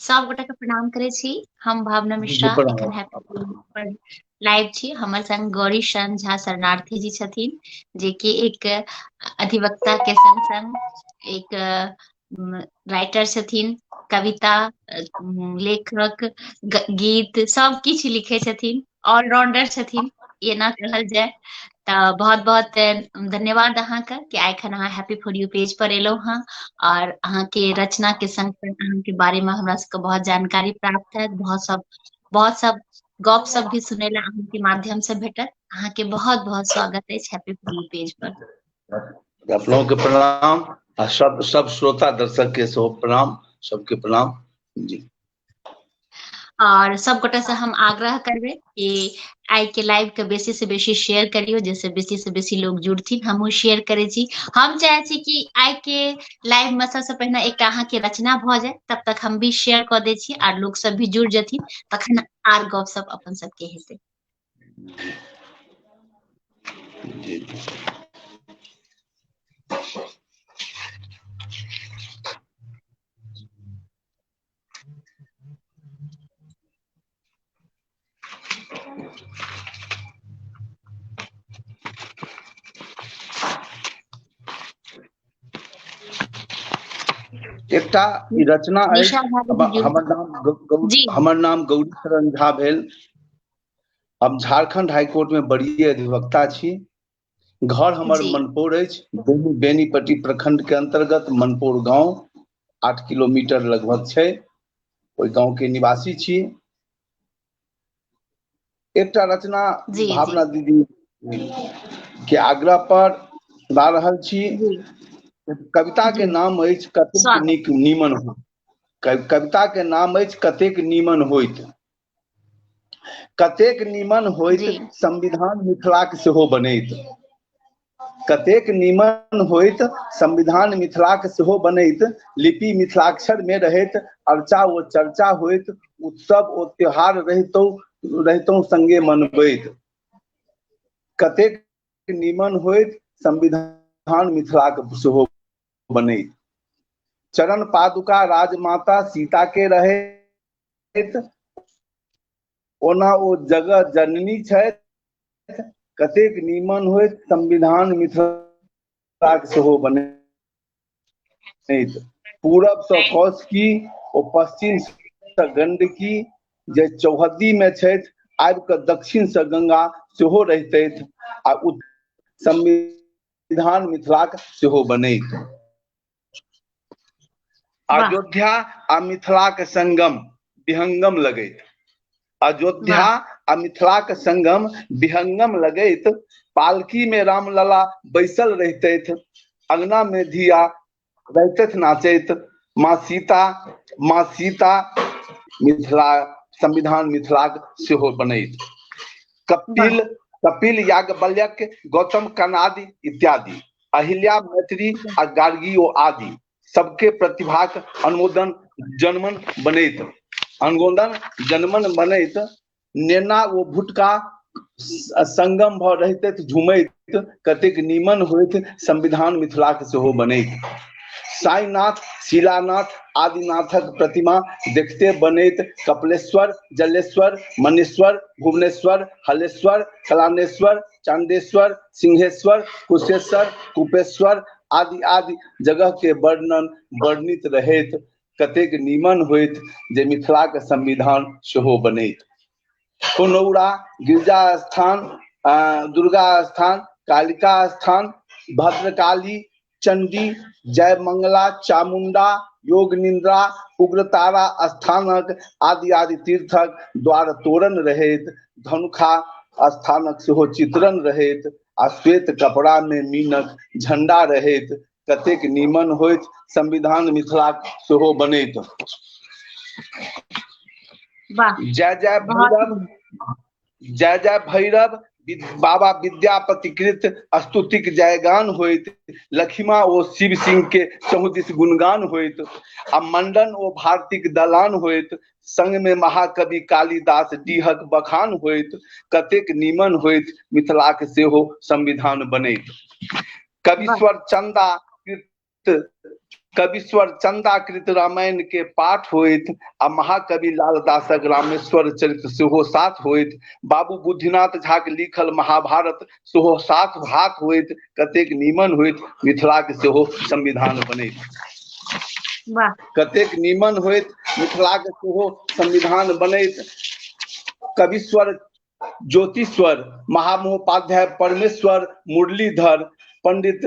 सब गोटा के प्रणाम करे छी। हम भावना मिश्रा एखन हैप्पी पर लाइव छी। हमर संग गौरी शरण झा शरणार्थी जी छथिन, जे कि एक अधिवक्ता के संग संग एक राइटर छथिन, कविता, लेखक, गीत सब किछ लिखे छथिन, ऑलराउंडर छथिन एना कहल जाय। तऽ बहुत बहुत धन्यवाद अहाँके कि एखन अहाँ हैप्पी फॉर यू पेज पर एलहुँ हँ और अहाँ के रचना के संग अहाँ के बारे में हमरा सबके बहुत जानकारी प्राप्त है, बहुत सब गप सब भी सुनै ला अहाँ के माध्यम से भेटत। अहाँ के बहुत बहुत स्वागत है हैप्पी फॉर यू पेज पर। अपनों के प्रणाम आ सब श्रोता दर्शक के सेहो प्रणाम, सबके प्रणाम जी। और सब गोटे से हम आग्रह करबे कि आई के लाइव के बेसी से बेसी शेयर करियो, जैसे बेसी से बेसी लोग जुड़थिन। हमहू शेयर करे छी। हम चाहे छी कि आई के लाइव में सबसे पहले एक अहाँ के रचना भ जाए, तब तक हम भी शेयर कर दे छी आर लोग सब भी जुड़ जथिन, तखन आर गप सब अपन सबके हेतै। जी। एकटा ई रचना अछि। हमर नाम गौरी शरण झा भेल। हम झारखंड हाई कोर्ट में बड़ी अधिवक्ता छी। घर हमर मनपुर अछि, बेनीपट्टी प्रखंड के अंतर्गत मनपुर गांव 8 किलोमीटर लगभग छै, ओहि गांव के निवासी छी। एकटा रचना भावना दीदी के आग्रह पर गा रहल छी। कविता के नाम अछि कतेक नीक नीमन हो। कविता के नाम अछि कतेक नीमन होइत। कतेक नीमन होइत संविधान मिथिलाक सेहो बनैत। कतेक नीमन होइत संविधान मिथिलाक सेहो बनैत। लिपि मिथिलाक्षर में रहैत, अर्चा ओ चर्चा होइत। उत्सव ओ त्योहार रहितौ संगे मनबैत। कतेक नीमन होइत संविधान मिथिलाक सेहो बनैत। चरण पादुका राजमाता सीता के रहैत। ओना ओ जगत जननी छथि। कतेक नीमन होइत संविधान मिथिलाक सेहो बनैत। पूरब सँ कौशकी ओ पश्चिम सँ गंडकी, जे चौहद्दी में छथि आबि कऽ दक्षिण सँ गंगा सेहो रहितथि, आ संविधान मिथिलाक सेहो बनैत। अयोध्या आ मिथिलाक संगम विहंगम लगैत। अयोध्या आ मिथिलाक संगम विहंगम लगैत। पालकी में रामलला बैसल रहितथि, अंगना में धिया रहितथि नाचैत। माँ सीता मिथिला संविधान मिथिलाक सेहो बनैत। कपिल याज्ञवल्क्य गौतम कनादि इत्यादि, अहिल्या मैत्री आ गार्गियो आदि सबके प्रतिभाक अनुमोदन जनमन बनैत। नेना ओ भुटका संगम भ रहितथि झुमैत। कतेक नीमन होइत संविधान मिथिलाक सेहो बनैत। साईनाथ शिलानाथ आदिनाथक प्रतिमा देखते बनैत। कपिलेश्वर जलेश्वर मनेश्वर भुवनेश्वर हलेश्वर कलानेश्वर चांदेश्वर सिंहेश्वर कुशेश्वर कुपेश्वर आदि आदि जगह के वर्णित रहैत। कतेक नीमन होइत जे मिथिलाक संविधान सेहो बनैत। पुनौरा गिरजा स्थान, दुर्गा स्थान, कालिका स्थान, भद्रकाली, चंडी, जय मंगला, चामुंडा, योग निंद्रा, उग्रतारा स्थानक आदि आदि तीर्थक द्वार तोरण रहैत। धनुखा स्थानक सेहो चित्रण रहैत, आ श्वेत कपड़ा में मीनक झंडा रहैत। कतेक नीमन होइत संविधान मिथिलाक सेहो बनैत। जय जय भैरव बाबा विद्यापति कृत स्तुतिक जयगान होइत। लखिमा ओ शिव सिंह के चहुदिस गुणगान होइत। आ मंडन ओ भारतीक दलान होइत। संग में महाकवि कालिदास डीहक बखान होइत। कतेक नीमन होइत मिथिलाक सेहो संविधान बनैत। कविश्वर चंदा कृत कविश्वर चंदाकृत रामायण के पाठ होइत आ महाकवि लालदासक रामेश्वर चरित्र सेहो साथ होइत। बाबू बुद्धिनाथ झा के लिखल महाभारत सेहो साथ भात होइत। कतेक नीमन होइत मिथिलाक सेहो संविधान बनैत। कतेक नीमन होइत मिथिलाक सेहो संविधान बनैत। कविश्वर ज्योतिश्वर महामहोपाध्याय परमेश्वर मुरलीधर पंडित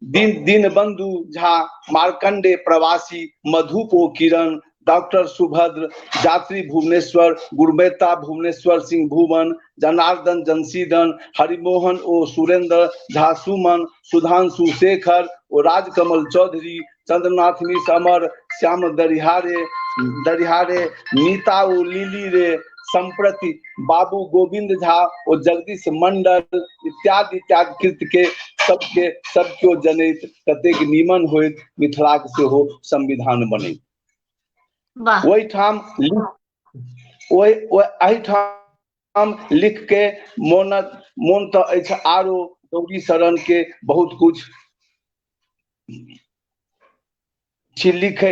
दीनबंधु झा मार्कंडे प्रवासी मधुपो किरण डॉक्टर सुभद्र जात्री भुवनेश्वर गुरुमेता भुवनेश्वर सिंह भुवन जनार्दन जंशीदन हरिमोहन ओ सुरेंद्र झा सुमन सुधांशु शेखर ओ राजकमल चौधरी चंद्रनाथ मिश्र अमर श्याम दरिहारे नीता ओ लिली रे संप्रति बाबू गोविंद झा और जगदीश मंडल इत्यादि इत्यादि कृत के सबके जनैत। कतेक नीमन होइत मिथिलाक सेहो संविधान बनैत। ओहिठाम लिख के मोन तो अछि आरो गौरी शरण के बहुत कुछ छी लिखे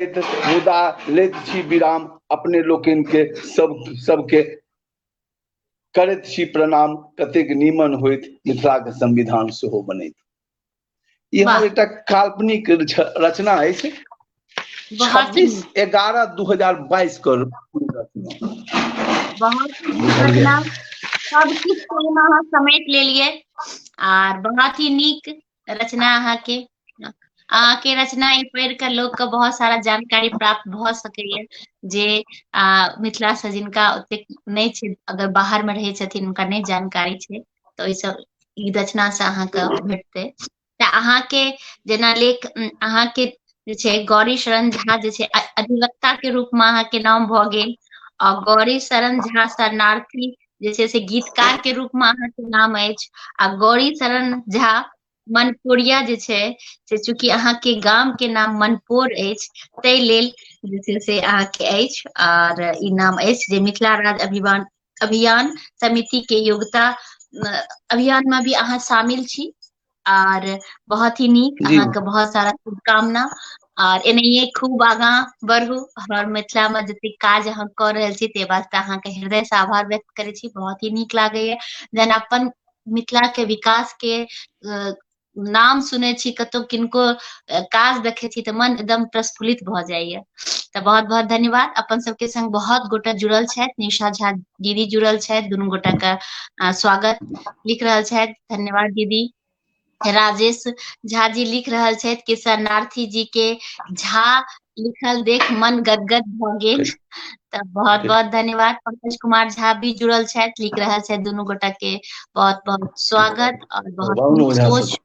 मुदा लैत छी विराम अपने लोकन के सबके करैत छी प्रणाम। कतेक नीमन होइत मिथिलाक संविधान सेहो बनैत। ई हमर एकटा काल्पनिक रचना अछि 26/11/2022 के बहुत रचना सब किछ अहाँ समेट लेलिए और बहुत ही नीक रचना अहाँ के रचना पढ़ के लोग के बहुत सारा जानकारी प्राप्त भ सकैये जे मिथिला से जिनका ओतेक नहीं छै, अगर बाहर में रहे छथिन उनका नहीं जानकारी छै तो ई सब ई रचना से अहाँ के भेटते। त अहाँ के जेना लेख अहाँ के जे छै गौरी शरण झा जे छै अधिवक्ता के रूप में अहाँ के नाम भ गेल और गौरी शरण झा शरणार्थी जे छै से गीतकार के रूप में अहाँ के नाम अछि आ गौरी शरण झा मनपुरिया जे छै से चूंकि अहाँ के गाम के नाम मनपुर अछि तै लेल जे छै से अहाँ के अछि और ई नाम अछि जे मिथिला राज्य अभियान समिति के योग्यता अभियान में भी अहाँ शामिल छी और बहुत ही नीक अहाँ के बहुत सारा शुभकामना और एनाहिए खूब आगाँ बढ़ू और मिथिला में जते काज अहाँ कर रहल छी ते वास्ते अहाँ के हृदय से आभार व्यक्त करे छी। बहुत ही नीक लागैये जहन अपन मिथिला के विकास के नाम सुने छी कतौ किनको काज देखे छी तो मन एकदम प्रस्फुलित भ जाइए। तो बहुत बहुत धन्यवाद। अपन सबके संग बहुत गोटा जुड़ल छथि, निशा झा दीदी जुड़ल छथि, दुनू गोटा का स्वागत लिख रहल छथि। धन्यवाद दीदी। राजेश झा जी लिख रहल छथि कि शरणार्थी जी के झा लिखल देख मन गदगद भ गेल। तो बहुत बहुत धन्यवाद। पंकज कुमार झा भी जुड़ल छथि, लिख रहल छथि दुनू गोटा के बहुत बहुत स्वागत और बहुत सोच।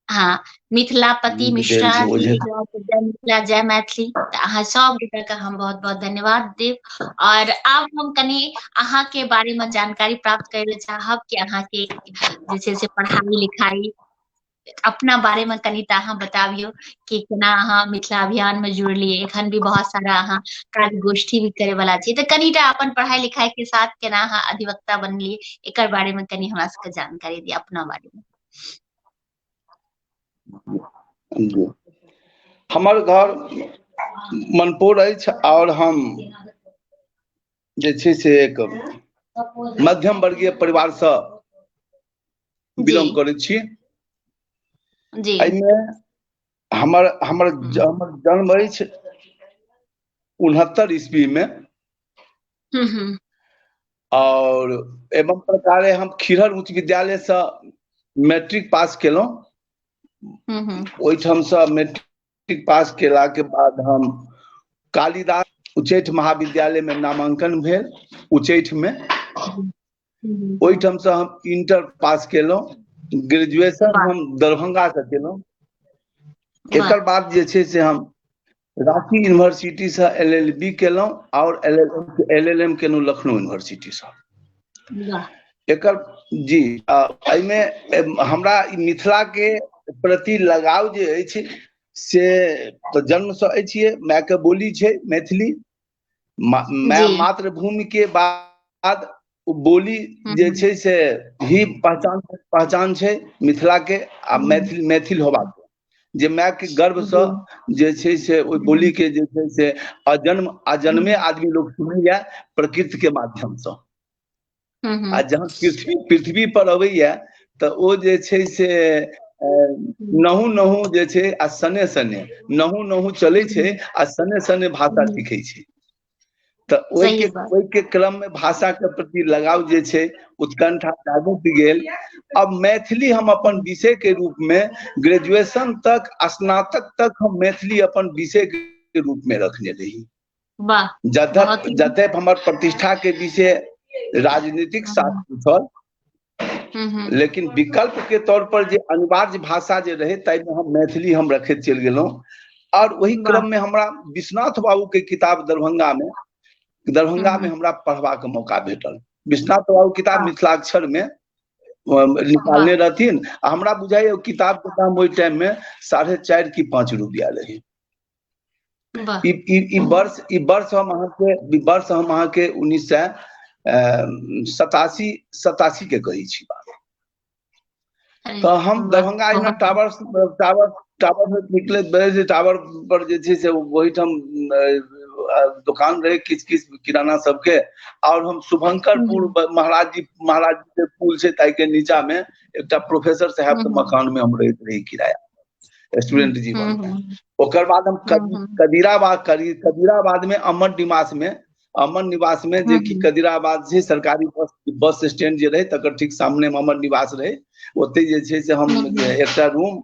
हाँ, मिथिलापति मिश्रा जी जय मिथिला जय मैथिली। अहाँ सब गोटा के हम बहुत बहुत धन्यवाद देव। और अब हम कनी अहाँ के बारे में जानकारी प्राप्त करे चाहब कि अहाँ के जे छै से पढ़ाई लिखाई अपना बारे में कनिटा अहाँ बताबियो कि केना अहाँ मिथिला अभियान में जुड़लिए। एखन भी बहुत सारा अहाँ काज गोष्ठी भी करे वाला छी, तो कनिटा अपन पढ़ाई लिखाई के साथ केना अहाँ अधिवक्ता बनलिए एकर बारे में कनी हमरा सबके जानकारी दिअ अपना बारे में। हमर घर मनपुर अछि और हम जे छै से एक मध्यम वर्गीय परिवार से बिलोंग करै छी। एहिमे हमर जन्म अछि 69 ईस्वी में और एवं प्रकारे हम खिरहर उच्च विद्यालय से मैट्रिक पास केलहुँ। ओहिठाम से मैट्रिक पास केला के बाद हम कालिदास उच्चैठ महाविद्यालय में नामांकन भेल उच्चैठ में। ओहिठाम से हम इंटर पास केलहुँ। ग्रेजुएशन हम दरभंगा से केलहुँ। एकर बाद जे छै से हम रांची यूनिवर्सिटी से LLB केलहुँ और LLM केलहुँ लखनऊ यूनिवर्सिटी से। एकर जी एहिमे हमरा मिथिला के प्रति लगाव जे अछि से तो जन्म से अछि। माय के बोली छै मैथिली, मातृभूमि के बाद बोली जे छै से ही पहचान छै मिथिला के आ मैथिल होबाक। जे माय के गर्भ से जे छै से ओइ बोली के जे छै से अजन्मे आदमी लोग सुनैया प्रकृति के माध्यम से। आ जहाँ पृथ्वी पर अबैया तऽ ओ जे छै से नहु नहु जे छै आ सने सने नहु नहु चलै छै आ सने सने भाषा सीखै छै। तऽ ओहि के क्रम में भाषा के प्रति लगाव जे छै उत्कंठा जागृत गेल। अब मैथिली हम अपन विषय के रूप में ग्रेजुएशन तक स्नातक तक हम मैथिली अपन विषय के रूप में रखने रही। जतय हमर प्रतिष्ठा के विषय राजनीतिक शास्त्र छल, लेकिन विकल्प के तौर पर जे अनिवार्य भाषा जे रहे ताइमे हम मैथिली हम रखैत चलि गेलहुं। और वही क्रम में हमरा विश्वनाथ बाबू के किताब दरभंगा में हमरा पढ़बाक मौका भेटल। विश्वनाथ बाबू किताब मिथिलाक्षर में निकालने रहथिन। हमरा बुझाइए किताब के दाम ओहि टाइम में 4.5 की 5 रुपया रहे। ई वर्ष हम अहाँ के 1987 के कही छी बात। तो हम दरभंगा में टावर में निकले टावर पर जे छै से वही ठाम दुकान रहे किछ किराना सबके। और हम शुभंकरपुर महाराज जी के पुल से ताई के नीचा में एक प्रोफेसर साहब के मकान में हम रहते रही किराया स्टूडेंट जीवन में। ओकर बाद हम कदीराबाद में अमन निवास में जे कि कदीराबाद से सरकारी बस स्टैंड जे रहे तकर ठीक सामने में अमन निवास रहे। ओते जे छै से हम एकटा रूम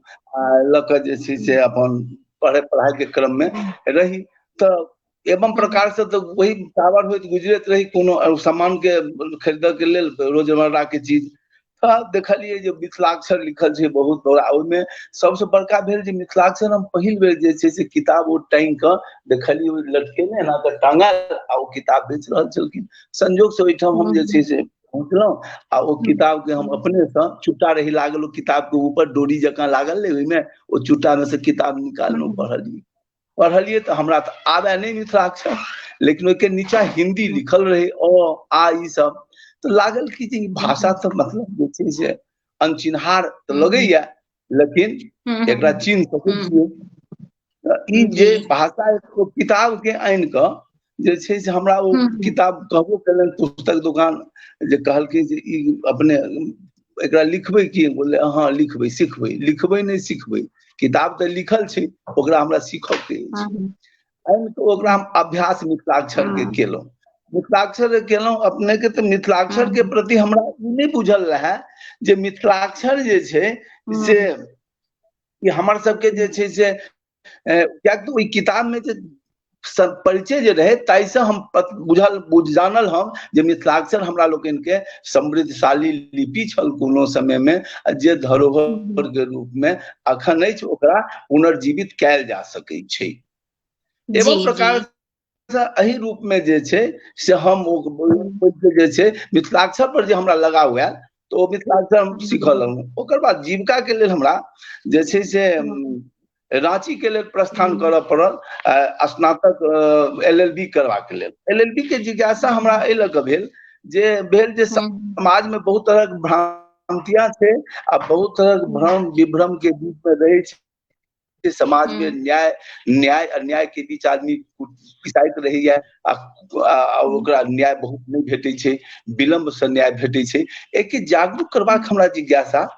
लक जे छै से अपन पढ़ाई के क्रम में रही। तो एवं प्रकार से तो वही टावर होइत गुजरत रही कोनो सामान के खरीद के लेल रोजमर्रा के चीज। देखलिए जे मिथिलाक्षर लिखल छै बहुत बड़ा। ओइमे सबसे बड़का भेल जे मिथिलाक्षर हम पहिल बेर जे छै से किताब ओ टांग के देखलिए लटकेने एना के टांगल आ ओ किताब बेच रहल छलखिन। संजोग से ओइठाम हम जे छै से पहुंचलहुं आ ओ किताब के हम अपने से चुट्टा रही लागल ओ किताब के ऊपर डोरी जकां लागल रहे ओइमे ओ चुट्टा में से किताब निकाललहुं पढ़लिए। तो हमरा तो आवे नहीं मिथिलाक्षर, लेकिन ओके नीचा हिंदी लिखल रहे आ ई सब। तो लागल कि भाषा तो मतलब जे छै से अनचिन्हार तो लगैया, लेकिन एकरा चिन्ह सकै छियै। ई जे भाषा किताब के आनि के जे छै से हमरा ओ किताब कहबो केलनि पुस्तक दुकान जे कहलखिन जे ई अपने एकरा लिखबै की? बोले हाँ लिखबै सिखबै। लिखबै नहीं सिखबै, किताब तो लिखल छै ओकरा हमरा सीखऽ के अछि। तो ओकरा हम अभ्यास मिथिलाक्षर के केलहुं। मिथिलाक्षर केलहुं अपने के। तो मिथिलाक्षर के प्रति हमरा ई नहीं बुझल रहे जे मिथिलाक्षर जे छै से हमर सबके जे छै से कियाकि ओइ किताब में जे परिचय जे रहे ताइसे हम जानल हम जे मिथिलाक्षर हमरा लोकनि के समृद्धशाली लिपि छल कोनो समय में, जे धरोहर के रूप में अखन अछि ओकरा पुनर्जीवित कैल जा सकै छै। एवं प्रकार से एही रूप में जे छै से हम जे छै मिथिलाक्षर पर जे हमरा लगाव आयल तो ओ मिथिलाक्षर हम सीखऽ लगलहुं। ओकर बाद जीविका के लेल हमरा जे छै से रांची के लेल प्रस्थान करऽ पड़ल स्नातक LLB करबा के लेल। LLB के जिज्ञासा हमरा एहि लऽ कऽ भेल जे समाज में बहुत तरह के भ्रांतियां छै आ बहुत तरह के भ्रम विभ्रम के बीच में रहे छै। समाज में न्याय अन्याय के बीच आदमी पिसाइत रहैया ओकरा न्याय बहुत नहीं भेटै छै, विलम्ब से न्याय भेटै छै। एके जागरूक करबाक हमरा जिज्ञासा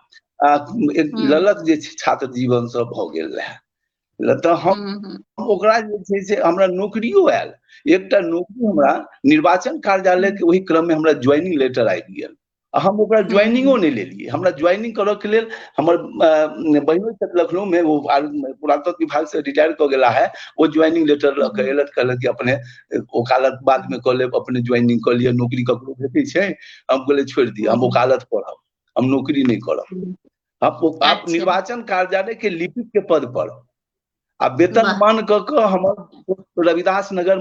एक ललक जे छै छात्र जीवन से भऽ गेल रहे। तो हम ओकरा जे छै से हमरा नौकरियो आयल। एकटा नौकरी हमरा निर्वाचन कार्यालय के वही क्रम में हमरा ज्वाइनिंग लेटर आबि गेल। हम ओकरा ज्वाइनिंगो नहीं लेलिए। हमरा ज्वाइनिंग करऽ के लेल हमर बहिनो छथि लखनऊ में, वो पुरातत्व विभाग से रिटायर कऽ गेला है। वो ज्वाइनिंग लेटर लऽ के एलथि, कहलक कि अपने वकालत बाद में कऽ लेब, अपने ज्वाइनिंग कऽ लिअ, नौकरी ककरो भेटै छै। हम कहलिए छोड़ि दिअ, हम वकालत पढ़ब, हम नौकरी नहीं करब। आप निर्वाचन कार्यालय के लिपिक के पद पर आ वेतनमान क के हमर रविदास नगर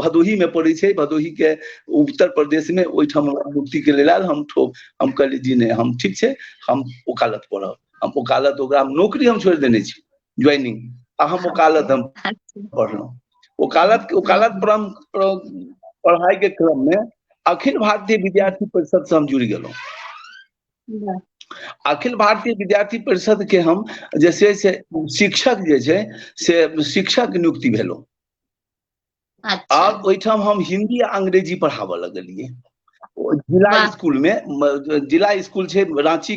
भदोही में पड़ै छै, भदोही के उत्तर प्रदेश में, ओइठाम मुक्ति के लेल आयल। हम कहलिए जी नहीं, हम ठीक छै, हम वकालत पढ़ब। हम वकालत ओकरा नौकरी हम छोड़ि देने छी ज्वाइनिंग, आ हम वकालत हम पढ़लहुं। वकालत पढ़ाई के क्रम में अखिल भारतीय विद्यार्थी परिषद से हम जुड़ गेलहुं। अखिल भारतीय विद्यार्थी परिषद के हम जैसे से शिक्षक जे छै से शिक्षक नियुक्ति भेलो। अच्छा और ओहिठाम हम हिंदी आ अंग्रेजी पढ़ाबऽ लगलिए जिला वाह स्कूल में। जिला स्कूल छै रांची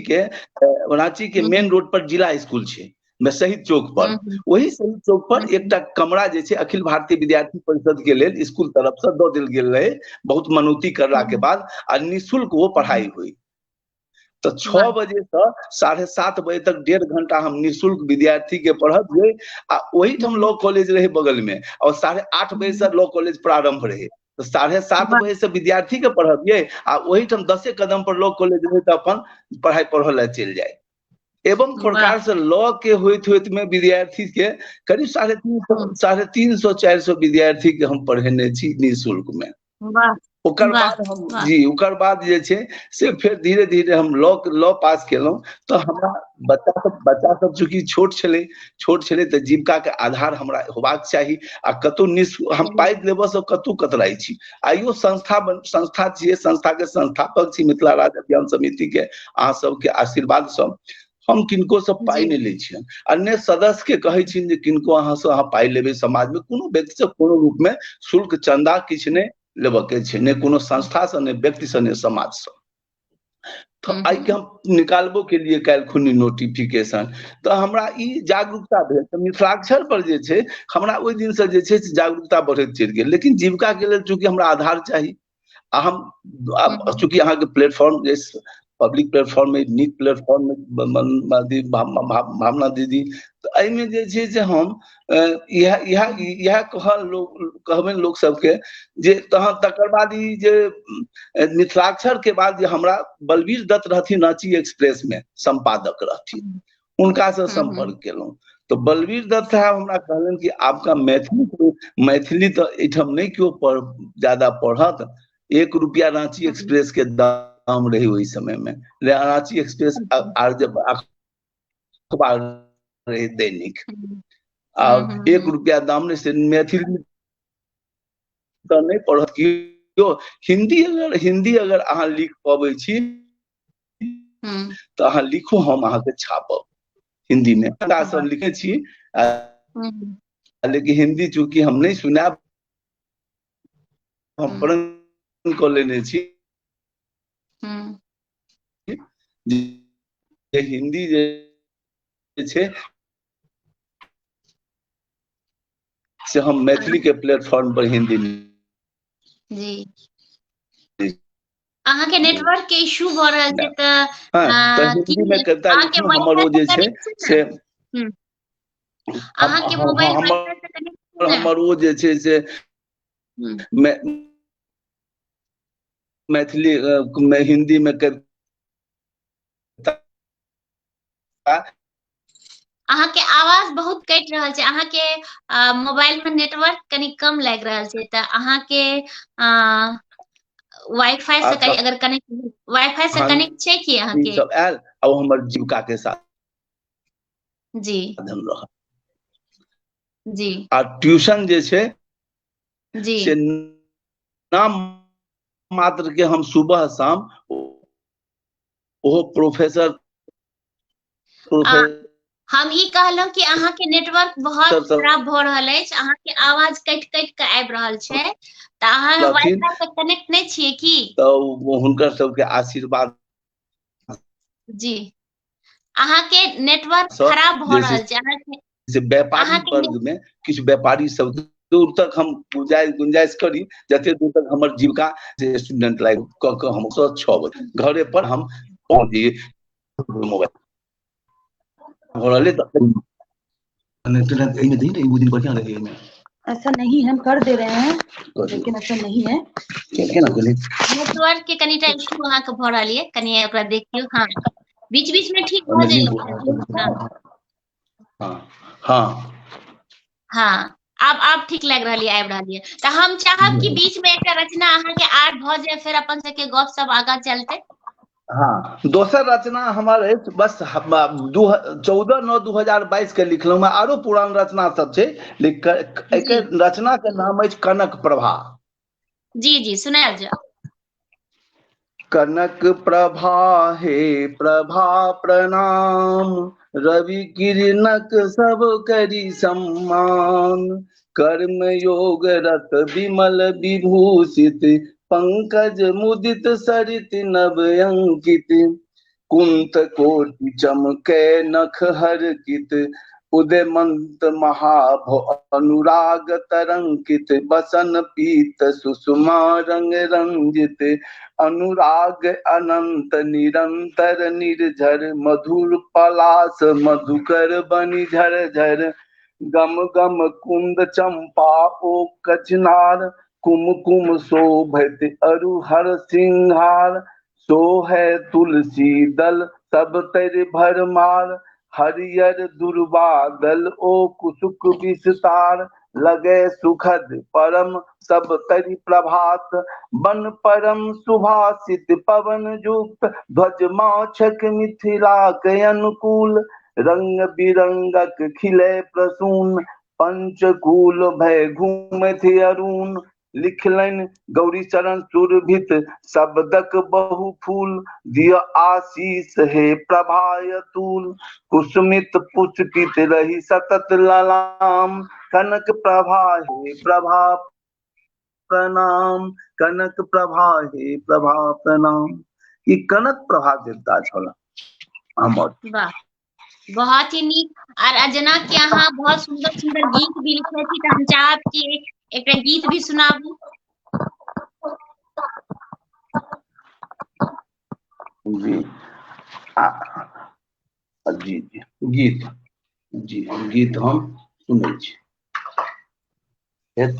के मेन रोड पर जिला स्कूल छै में शहीद चौक पर। वही शहीद चौक पर एक कमरा जे छै अखिल भारतीय विद्यार्थी परिषद के लेल स्कूल तरफ से दऽ देल गेल रहे, बहुत मनौती करला के बाद, आ निःशुल्क वो पढ़ाई हुई। तो 6 बजे से 7:30 बजे तक 1.5 घंटा हम निःशुल्क विद्यार्थी के पढ़बिए। आ वही ठाम लॉ कॉलेज रहे बगल में, और 8:30 बजे से लॉ कॉलेज प्रारंभ रहे। तो 7:30 बजे से विद्यार्थी के पढ़बिए, आ वही ठाम 10 कदम पर लॉ कॉलेज रहे तो अपन पढ़ाई पढ़े ला चल जाए। एवं प्रकार से लॉ के होइत में विद्यार्थी के करीब 350 400 विद्यार्थी के हम पढ़ेने छी निःशुल्क में। ओकर बाद हम जी ओकर बाद जे छै से फिर धीरे धीरे हम लॉ पास केलहुं। तो हमरा बच्चा सब चूंकि छोट छले तो जीविका के आधार हमरा होबाक चाहिए। आ कतौ हम पाई लेबऽ से कतौ कतराई छी। आइयो संस्था छियै, संस्था के संस्थापक छी मिथिला राज्य अभियान समिति के। अहाँ सबके आशीर्वाद से हम किनको से पाई नहीं लै छियनि। अन्य सदस्य के कहै छी जे किनको अहाँ से अहाँ पाई लेबै, समाज में कोनो व्यक्ति से कोनो रूप में शुल्क चंदा किछु नहीं लेबऽ के छै, ने कोनो संस्था से, ने व्यक्ति से, ने समाज से। तो आई के हम निकालबो के लिए काल्हि खुनी नोटिफिकेशन। तो हमरा ई जागरूकता भेल। तो मिथिलाक्षर पर जे छै हमरा ओहि दिन से जे छै जागरूकता बढ़ैत चलि गेल। लेकिन जीविका के लेल चूंकि हमरा आधार चाहिए, आ हम चूंकि अहाँ के प्लेटफॉर्म जे पब्लिक प्लेटफॉर्म में नीक प्लेटफॉर्म में भावना दीदी, तो एहिमे जे छै से हम इएह कहबनि लोक सबके जे तकर बाद ई जे मिथिलाक्षर के बाद जे हमरा बलबीर दत्त रहथिन रांची एक्सप्रेस में संपादक रहथिन, उनका से संपर्क केलहुं। तो बलबीर दत्त साहब हमरा कहलन कि आपका मैथिली तो एठाम नहीं क्यों ज्यादा पढ़त। 1 रुपया रांची एक्सप्रेस के दाम रही वही समय में। रांची एक्सप्रेस जब अखबार रहे दैनिक, और 1 रुपया दाम ने से मैथिली तो नहीं पढ़त कियो। हिंदी अगर अहाँ लिख पाबै छी तो अहाँ लिखो, हम अहाँ के छापब हिंदी में। सब लिखे छी, लेकिन हिंदी चूंकि हम नहीं सुनाब, हम प्रण क लेने छी जे हिंदी जे छै से हम मैथिली के प्लेटफॉर्म पर हिंदी जी। अहाँ के नेटवर्क के इशू भ रहल छै त हिंदी में कविता लिखलहुं। हमर ओ जे छै से अहाँ के मोबाइल वाईफाई से कनेक्ट हमर ओ जे छै से मैथिली में हिंदी में अहाँ के आवाज बहुत कटि रहल छै। अहाँ के मोबाइल में नेटवर्क कनी कम लागि रहल छै, त अहाँ के वाईफाई से अगर कनेक्ट वाईफाई से कनेक्ट छै कि अहाँ के सब आयल, और हमर जीविका के साथ जी जी। आ ट्यूशन जे छै जी से नाम मात्र के हम सुबह शाम ओहो प्रोफेसर हम ई कहलहुं कि अहाँ के नेटवर्क बहुत खराब भ रहल अछि। अहाँ के आवाज कटि कटि के आबि रहल छै, त अहाँ वाईफाई से कनेक्ट नहीं छियै की? तो हुनकर सबके आशीर्वाद जी। अहाँ के नेटवर्क खराब भ रहल छै। अहाँ के व्यापारी वर्ग में किछु व्यापारी सब दूर तक हम गुंजाइश करी, जते दूर तक हमर जीविका से स्टूडेंट लाइफ क हम 6 बजे घरे पर हम पहुंच जाइए। मोबाइल ऐसा नहीं, हम कर दे रहे हैं, लेकिन ऐसा नहीं है। नेटवर्क के कनीटा इशू अहाँ के भ रहल है, कनी ओकरा देखियो। हाँ, बीच बीच में ठीक भ जाइए। हाँ, आब ठीक लग रही है, आबि रही है। तो हम चाहब कि बीच में एक रचना अहाँ के आर भ जाए, फिर अपन सबके गप सब आगा चलते। हाँ, दोसर रचना हमर अछि, बस 14/9/2022 के लिखलहुँ। मैं आरो पुरान रचना सब छै, लेकिन रचना के नाम अछि कनक प्रभा। जी जी, सुनायल जाओ। कनक प्रभा हे प्रभा प्रणाम, रवि किरणक सब करी सम्मान। कर्म योग रत विमल विभूषित, पंकज मुदित सरित नभ अंकित। कुंत कोटि चमकै नख हरकित, उदयमंत महाभव अनुराग तरंकित। बसन पीत सुषमा रंग रंजित, अनुराग अनंत निरंतर निर्झर। मधुर पलास मधुकर बनि झरझर, गम गम कुंद चंपा ओ कचनार। कुमकुम शोभित अरु हर सिंहार, सोहै तुलसी दल सब तर भरमार। हरियर दुर्वादल ओ कुसुक विस्तार, लगे सुखद परम सब तरि प्रभात। बन परम सुभाषित पवन युक्त, ध्वज माछक मिथिला के अनुकूल। रंग बिरंगक खिले प्रसून, पंचकूल भय घूमथि अरुण। लिखलनि गौरी चरण सुरभित, शब्दक बहु फूल। दिय आशीष हे प्रभाय तूल, कुसुमित पुष्पित रही सतत ललाम। कनक प्रभा हे प्रभा प्रणाम, कनक प्रभा हे प्रभा प्रणाम। ई कनक प्रभा देवता छल हमर। वाह, बहुत ही नीक। और अजना के अहाँ बहुत सुंदर सुंदर गीत भी लिखे थी, तो हम चाहब कि एक गीत भी सुनाबू। जी जी जी गीत, जी गीत हम सुनै छी।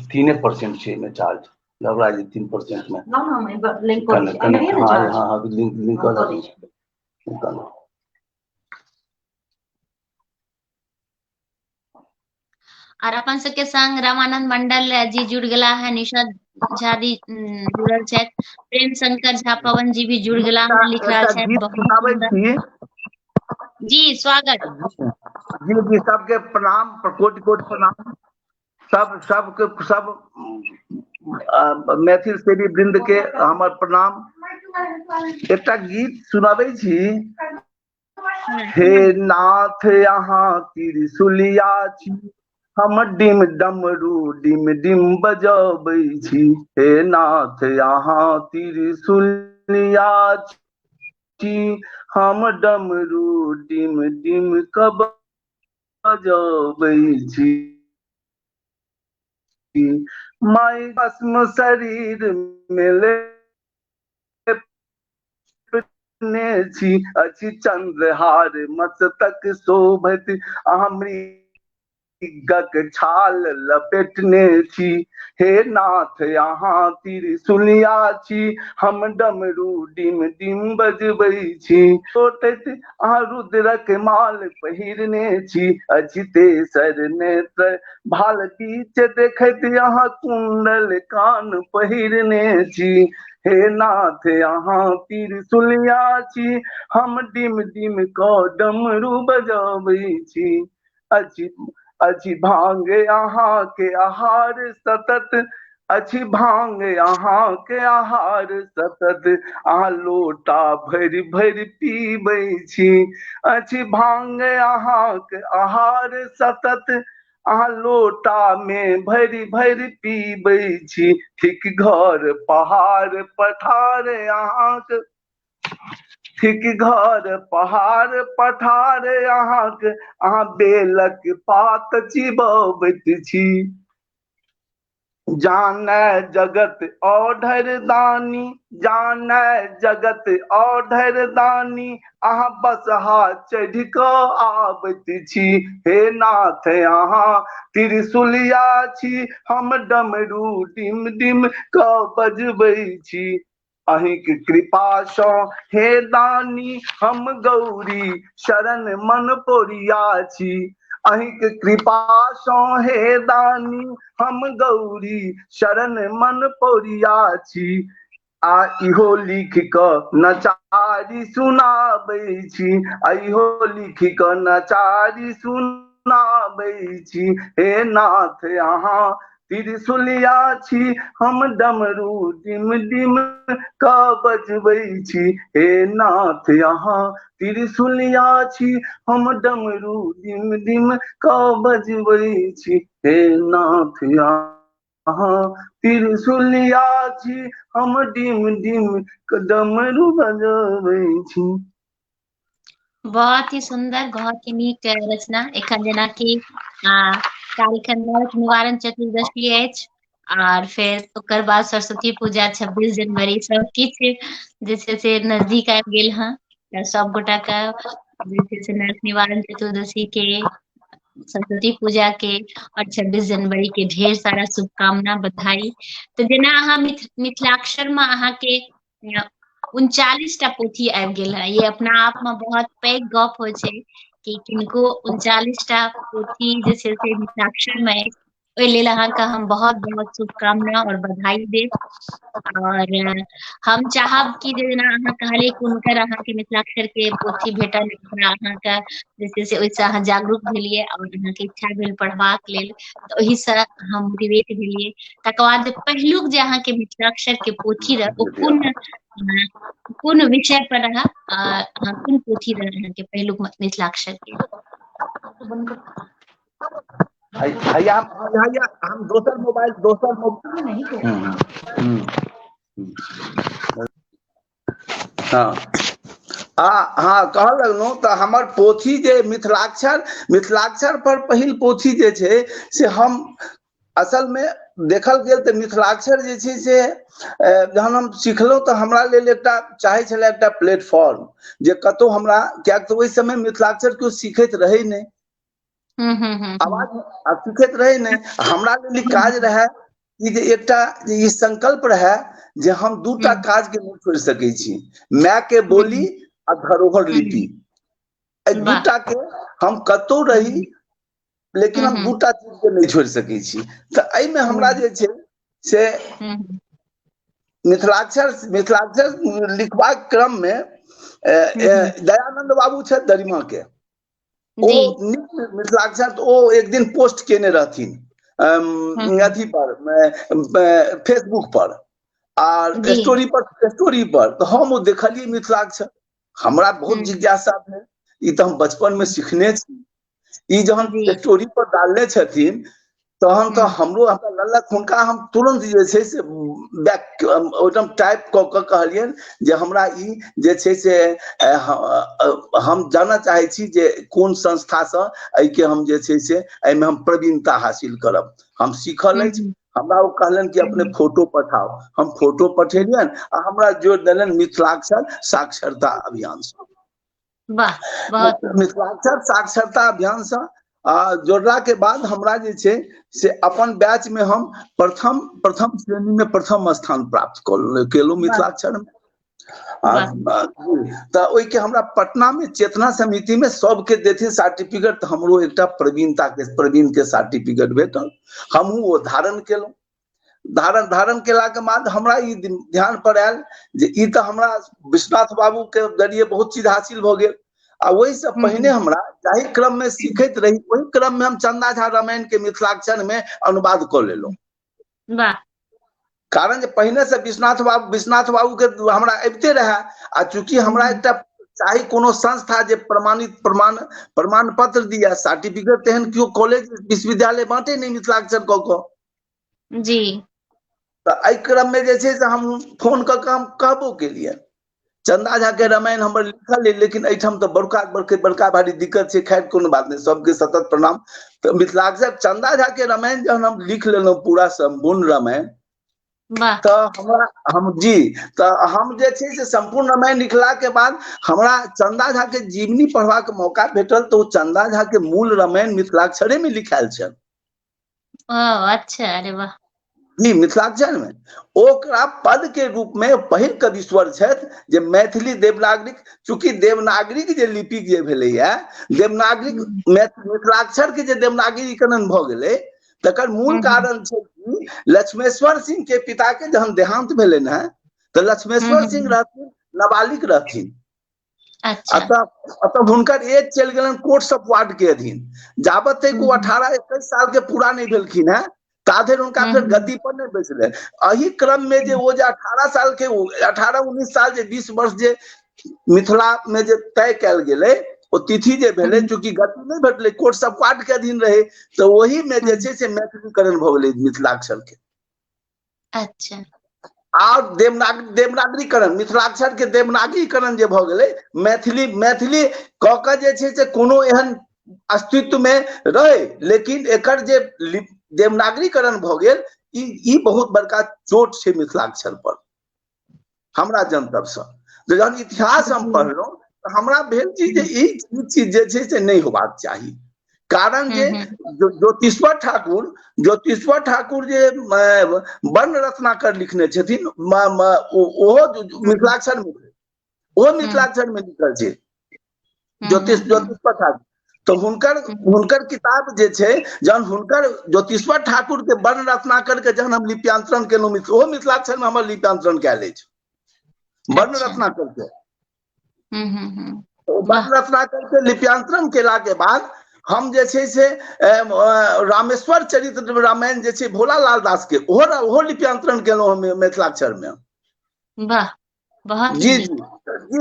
3% छै में चार्ज, लगा जी 3% में। लिंक हाँ लिंक कर दो। और अपन सबके संग रामानंद मंडल जी जुड़ गला है, निशा झा जी जुड़ल छथि, प्रेम शंकर झा पवन जी भी जुड़ गला है, लिख रहा है बहुत सुंदर। जी स्वागत। जी जी सबके प्रणाम, कोटि कोटि प्रणाम। सब मैथिल सेवी वृंद के हमर प्रणाम। एकटा गीत सुनाबै छी। हे नाथ यहाँ त्रिशूलिया छी, हम डिम डमरू डिम डिम बजबै छी। हे नाथ यहाँ त्रिशूलिया छी, हम डमरू डिम डिम कब बजबै छी। माय भस्म शरीर में लेपने छी, अछि चंद्रहार मस्तक शोभित। मृगक छाल लपेटने छी। हे नाथ यहाँ त्रिशूलिया छी, हम डमरू डिम डिम बजबै छी। छोटैत अहाँ रुद्रक माल पहिरने छी, अछि तेसर नेत्र भाल बीच देखैत अहाँ कुंडल कान पहिरने छी। हे नाथ यहाँ त्रिशूलिया छी, हम डिम डिम कऽ डमरू बजबै छी। अछि भांग अहाँ के आहार सतत, अछि भांग अहाँ के आहार सतत। अहाँ लोटा भरि भरि पीबै छी, अछि भांग अहाँ के आहार सतत। अहाँ लोटा में भरि भरि पीबै छी, ठीक घर पहाड़ पठार अहाँक। ठीक घर पहाड़ पठार अहाँक, अहाँ बेलक पात चिबबैत छी। जानै जगत औढर दानी, जानै जगत औढर दानी, अहाँ बसहा चढ़ि कऽ आबैत छी। हे नाथ यहाँ त्रिशूलिया छी, हम डमरू डिम डिम कऽ बजबै छी। अहिंक कृपा सँ हे दानी, हम गौरी शरण मन पोरिया छी। अहिंक कृपा सँ हे दानी, हम गौरी शरण मन पोरिया छी। आ इहो लिख कऽ नचारी सुनाबै छी, आ इहो लिख कऽ नचारी सुनाबै छी। हे नाथ यहाँ त्रिशूलिया छी हम डमरू डिम डिम का बजबै छी हे नाथ यहाँ। त्रिशूलिया छी हम डमरू डिम डिम का बजबै छी हे नाथ यहाँ। त्रिशूलिया छी हम डिम डिम डमरू बजबै छी। बहुत ही सुंदर, बहुत ही नीक रचना। एखन जेना कि काल्हिखन नरक निवारण चतुर्दशी अछि, और फिर ओकर बाद सरस्वती पूजा 26 जनवरी, सब किछु जे छै से नजदीक आबि गेल हँ। तऽ सब गोटा के जे छै से नरक निवारण चतुर्दशी के, सरस्वती पूजा के और 26 जनवरी के ढेर सारा शुभकामना, बधाई। तो जेना अहाँ मिथिलाक्षर में अहाँ के 39टा पोथी आबि गेल है, ये अपना आप में बहुत पैघ गप होइ छै कि किनको 39टा पोथी जे छै से मिथिलाक्षर में अछि। ओहि लेल अहाँके हम बहुत बहुत शुभकामना और बधाई देब। और हम चाहब कि जेना अहाँ कहलिए हुनकर अहाँके मिथिलाक्षर के पोथी भेटल, अहाँके जे छै से ओहिसँ अहाँ जागरूक भेलियै और अहाँके इच्छा भेल पढ़बाक लेल, तऽ ओहिसँ हम मोटिवेट भेलियै। तकर बाद जे पहिलुक जे अहाँके मिथिलाक्षर के पोथी रहे, ओ कोन विषय पर रहा, कोन पोथी रहे अहाँके पहिलुक मिथिलाक्षर के? हम दोसर मोबाइल हाँ हाँ कह लगलहुँ तऽ हमर पोथी जे मिथिलाक्षर पर पहिल पोथी जे छै से हम असल में देखल गेल तऽ मिथिलाक्षर जे छै से जहन हम सिखलहुँ तऽ हमरा लेल एकटा चाहै छलै एकटा प्लेटफॉर्म जे कतहु हमरा, कियाक तऽ ओहि समय मिथिलाक्षर केओ सीखैत रहै नहि, आवाज सीखैत रहै नहि। हमरा लेल ई काज रहै ई जे एकटा ई संकल्प रहै जे हम दूटा काज के नहीं छोड़ सकै छी, माय के बोली आ धरोहर लिपि। एहि दूटा के हम कतौ रही लेकिन हम दूटा चीज के नहीं छोड़ सकै छी। तऽ एहिमे हमरा जे छै से मिथिलाक्षर लिखबाक क्रम में दयानंद बाबू छथि दरिमा के, ओ मिथिलाक्षर तो ओ एक दिन पोस्ट केने रहथिन अथी पर फेसबुक पर आर स्टोरी पर, तो हम वो देखलिए मिथिलाक्षर, हमरा बहुत जिज्ञासा भेल, ई तो हम बचपन में सीखने छी। ई जहन स्टोरी पर डालने छथिन तहन तो हमरो हमरा लल्लक, हुनका हम तुरंत जे छै से ओइटम टाइप कऽ कऽ कहलियन जे हमरा ई जे छै से हम जानना चाहै छी जे कोन संस्था से एहि के हम जे छै से एहिमे हम प्रवीणता हासिल करब, हम सीखल अछि। हमरा वो कहलन कि अपने फोटो पठाओ, हम फोटो पठेलियन आ हमरा जोड़ देलन मिथिलाक्षर साक्षरता अभियान से। मिथिलाक्षर साक्षरता अभियान से जोड़ला के बाद हमरा जे छै से अपन बैच में हम प्रथम श्रेणी में प्रथम स्थान प्राप्त केलहुँ मिथिलाक्षर में। तो ओहि के हमरा पटना में चेतना समिति में सबके देथिन सर्टिफिकेट, हमरो एकटा प्रवीण के सर्टिफिकेट भेटल, हमहूँ ओ धारण केलहुँ। धारण केला के बाद हमरा ई ध्यान पर आयल जे ई तो हमरा विश्वनाथ बाबू के जरिए बहुत चीज हासिल भ गेल। आ वही से पहिने हमरा जाहि क्रम में सीखैत रही वही क्रम में हम चंदा झा रामायण के मिथिलाक्षर में अनुवाद कऽ लेलहुँ। कारण जे पहिने से विश्वनाथ बाबू के हमरा अबिते रहे, आ चूंकि हमरा एकटा चाही कोनो संस्था जे प्रमाण पत्र दिया, सर्टिफिकेट, तेहन केओ कॉलेज विश्वविद्यालय बांटे नहीं मिथिलाक्षर कऽ कऽ जी। तो एहि क्रम में जे छै से हम फोन कऽ के हम कहबो केलिए चंदा झा के रामायण हमर लिखल है, लेकिन एहिठाम तो बड़का भारी दिक्कत छै। खैर कोनो बात नहीं, सबके सतत प्रणाम। तो मिथिलाक्षर चंदा झा के रामायण जहन हम लिख लेलहुँ पूरा संपूर्ण रामायण, तो हम जे छै से संपूर्ण रामायण लिखला के बाद हमरा चंदा झा के जीवनी पढ़वा के मौका भेटल। तो चंदा झा के मूल रामायण मिथिलाक्षरे में लिखायल छल। अच्छा, अरे वाह। जी, मिथिलाक्षर में ओकरा पद के रूप में पहिल कवीश्वर छथि जे मैथिली देवनागरिक, चूंकि देवनागरिक जे लिपि जे भेलैया, देवनागरिक मिथिलाक्षर के जे देवनागरीकरण भऽ गेलै, तकर मूल कारण छै कि लक्ष्मेश्वर सिंह के पिता के जहन देहांत भेलनि हैं, तो लक्ष्मेश्वर सिंह रहथिन नाबालिग रहथिन। अतः हुनकर एज चलि गेलनि कोर्ट ऑफ वार्ड के अधीन, जाबत तक वो 18-21 साल के पूरा नहीं भेलखिन हैं ताधर उनका फिर गद्दी पर नहीं बैसले। अही क्रम में जे वो जे 18 साल के 18-19 साल जे 20 वर्ष जे मिथिला में जे तय कल गेले ओ तिथि जे भेले, चूंकि गति नहीं भेटले, कोर्ट सब काट के अधीन रहे, तो वही में जे छै से मैथिलीकरण भ गेले मिथिलाक्षर के। अच्छा। और देवनागरीकरण, मिथिलाक्षर के देवनागरीकरण जे भ गेले, मैथिली क के जे छै से कोनो एहन अस्तित्व में रहे, लेकिन एकर जे देवनागरीकरण भ गेल, ई बहुत बड़का चोट छै मिथिलाक्षर पर हमरा जनतब से। जखन इतिहास हम पढ़लहुं तो हमरा भेल जे ई चीज जे छै से नहीं होबाक चाही। कारण जे ज्योतिश्वर ठाकुर जे वर्ण रत्नाकर लिखने छथिन, ओहो मिथिलाक्षर में, ओहो मिथिलाक्षर में लिखल छै ज्योतिश्वर ठाकुर। तो हुनकर किताब जे छै, जहन हुनकर ज्योतिश्वर ठाकुर के वर्ण रत्नाकर के जहन हम लिप्यांतरण केलहुं, ओहो मिथिलाक्षर में हमर लिप्यांतरण कयल अछि वर्ण रत्नाकर के। वर्ण रत्नाकर के लिप्यांतरण केला के बाद हम जे छै से रामेश्वर चरित्र रामायण जे छै भोलालाल दास के, ओहो लिप्यांतरण केलहुं हम मिथिलाक्षर में। वाह, बहुत जी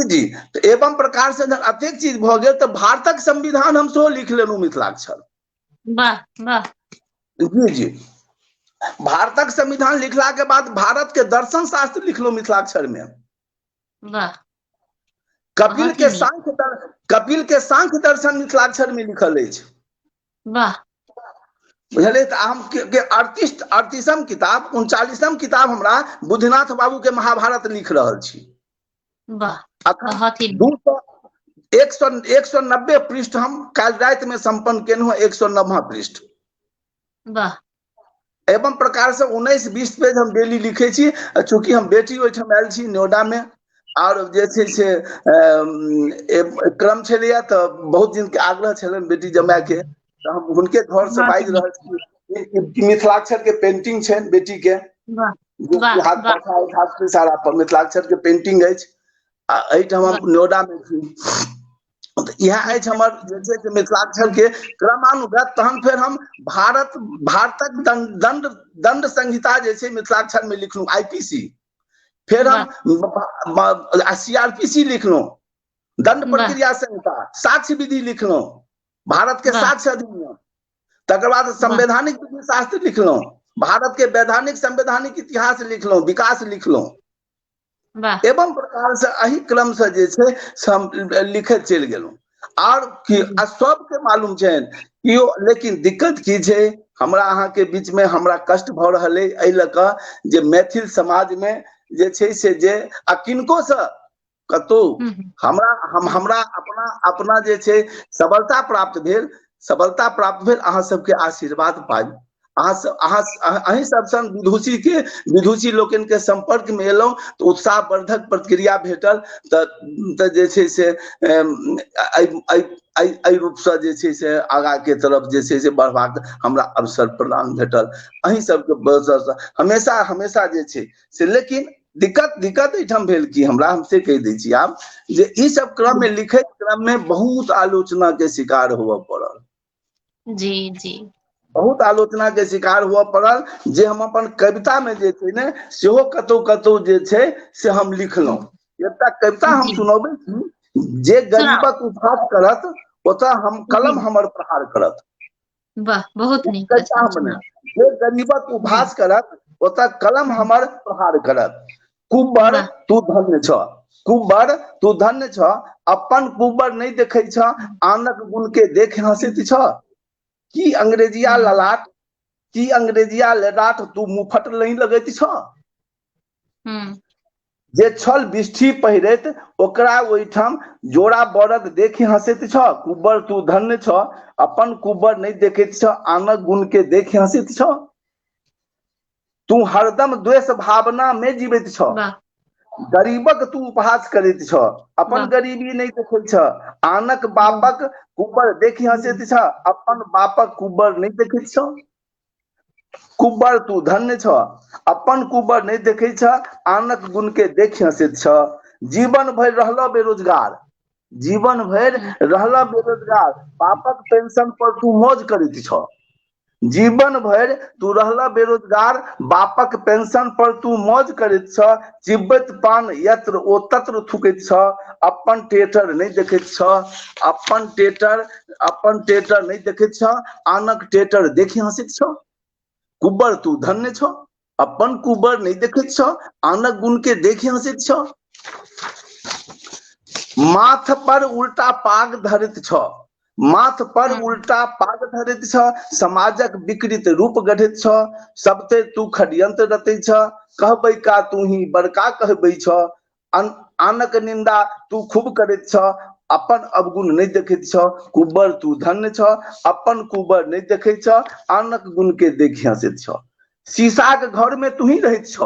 जी। तो एवं प्रकार से जब अतेक चीज भ गेल तो भारतक संविधान हम सेहो लिख लेलहुं मिथिलाक्षर। वाह वाह। जी। भारतक संविधान लिखला के बाद भारत के दर्शन शास्त्र लिखलो मिथिलाक्षर में। वाह। कपिल के सांख्य दर्शन मिथिलाक्षर में लिखल अछि। वाह। बुझलिए। तो हम के 38म किताब 39म किताब हमरा बुद्धनाथ बाबू के महाभारत लिख रहल छी। वाह, बहुत ही 190 पृष्ठ हम काल रात में संपन्न केलहुं, 190वां पृष्ठ। वाह। एवं प्रकार से 19-20 पेज हम डेली लिखे छी। चूंकि हम बेटी ओहिठाम आयल छी नोएडा में, और जे छै से क्रम छलैया, तो बहुत दिन के आग्रह छलन बेटी जमाय के, तो हम हुनके घर से बाजि रहल छी। मिथिलाक्षर के पेंटिंग छै बेटी के, हाथ सारा पर मिथिलाक्षर के पेंटिंग अछि। एहिठाम हम नोएडा में छी। तो यह अछि हमर जे छै से मिथिलाक्षर के क्रमानुगत। तहन फिर हम भारतक दंड संहिता जे छै मिथिलाक्षर में लिखलहुं, IPC। फिर हम CRPC लिखलहुं, दंड प्रक्रिया संहिता। साक्ष्य विधि लिखलहुं, भारत के साक्ष्य अधिनियम। तकर बाद संवैधानिक विधि शास्त्र लिखलहुं, भारत के वैधानिक संवैधानिक इतिहास लिखलहुं, विकास लिखलहुं। एवं प्रकार से अही क्रम से जे छै हम लिखैत चलि गेलहुं। और सबके मालूम छै कि, लेकिन दिक्कत की छै, हमरा अहाँ के बीच में हमरा कष्ट भ रहल है, एहि लऽ कऽ जे मैथिल समाज में जे छै से जे किनको से कतौ हमरा अपना जे छै सफलता प्राप्त भेल, अहाँ सबके आशीर्वाद पाई। अहीं सब संग विदुषी लोकन के संपर्क में एलहुं, तो उत्साहवर्धक प्रतिक्रिया भेटल। तऽ जे छै से एहि रूप से जे छै से आगा के तरफ जे छै से बढ़बाक हमरा अवसर प्रदान भेटल अहीं सबके हमेशा जे छै से। लेकिन दिक्कत एहिठाम भेल कि हमरा, हम से कहि दै छी आब, जे ई सब क्रम में लिखैत क्रम में बहुत आलोचना के शिकार हुआ पड़ल। जी। बहुत आलोचना के शिकार हुआ पड़ल, जे हम अपन कविता में जे छै ने सेहो कतौ जे छै से हम लिखलहुं। एकटा कविता हम सुनबै छी, जे गरीबक उपहास करत ओतऽ हम कलम हमर प्रहार करत। वाह, बहुत नीक। जे गरीबक उपहास करत ओतऽ कलम हमर प्रहार करत। कुब्बर तू धन्य छ, कुब्बर तू धन्य छ, अपन कुब्बर नहीं देखै छ, आनक गुण के देख हंसैत छ। की अंग्रेजिया ललाट तू मुफट नहीं लगैत छ। जे छल बिष्ठी पहिरैत ओकरा ओहिठाम जोड़ा बरद देखि हंसैत छ। कुब्बर तू धन्य छ, अपन कुब्बर नहीं देखैत छ, आनक गुण के देखि हंसैत छ। तू हरदम द्वेष भावना में जीवैत छ, गरीबक तू उपहास करैत छ, अपन गरीबी नहीं देखैत छ। आनक बापक कुब्बर देखि हंसैत छ, अपन बापक कुब्बर नहीं देखैत छ। कुब्बर तू धन्य छ, अपन कुब्बर नहीं देखैत छ, आनक गुण के देखि हंसैत छ। जीवन भर रहल बेरोजगार, बापक पेंशन पर तू मौज करैत छ। जीवन भर तू रहला बेरोजगार, बापक पेंशन पर तू मौज करैत छ, चिबैत पान यत्र ओ तत्र थुकैत छ, अपन टेटर नहीं देखैत छ, अपन टेटर नहीं देखैत छ, आनक टेटर देखि हंसैत छ। कुबर तू धन्य छ, अपन कुबर नहीं देखैत छ, आनक गुण के देखि हंसैत छ। माथ पर उल्टा पाग धरित छ, माथ पर उल्टा पाग धरित छ, समाजक विकृत रूप गढ़ित छ, सबते तू षड्यंत्र रचै छ, कहबै का तू ही बड़का कहबै छ, आनक निंदा तू खूब करैत छ, अपन अवगुण नहीं देखैत छ। कुबर तू धन्य छ, अपन कुबर नहीं देखै छ, आनक गुण के देखि हंसैत छ। शीशा के घर में तू ही रहैत छ,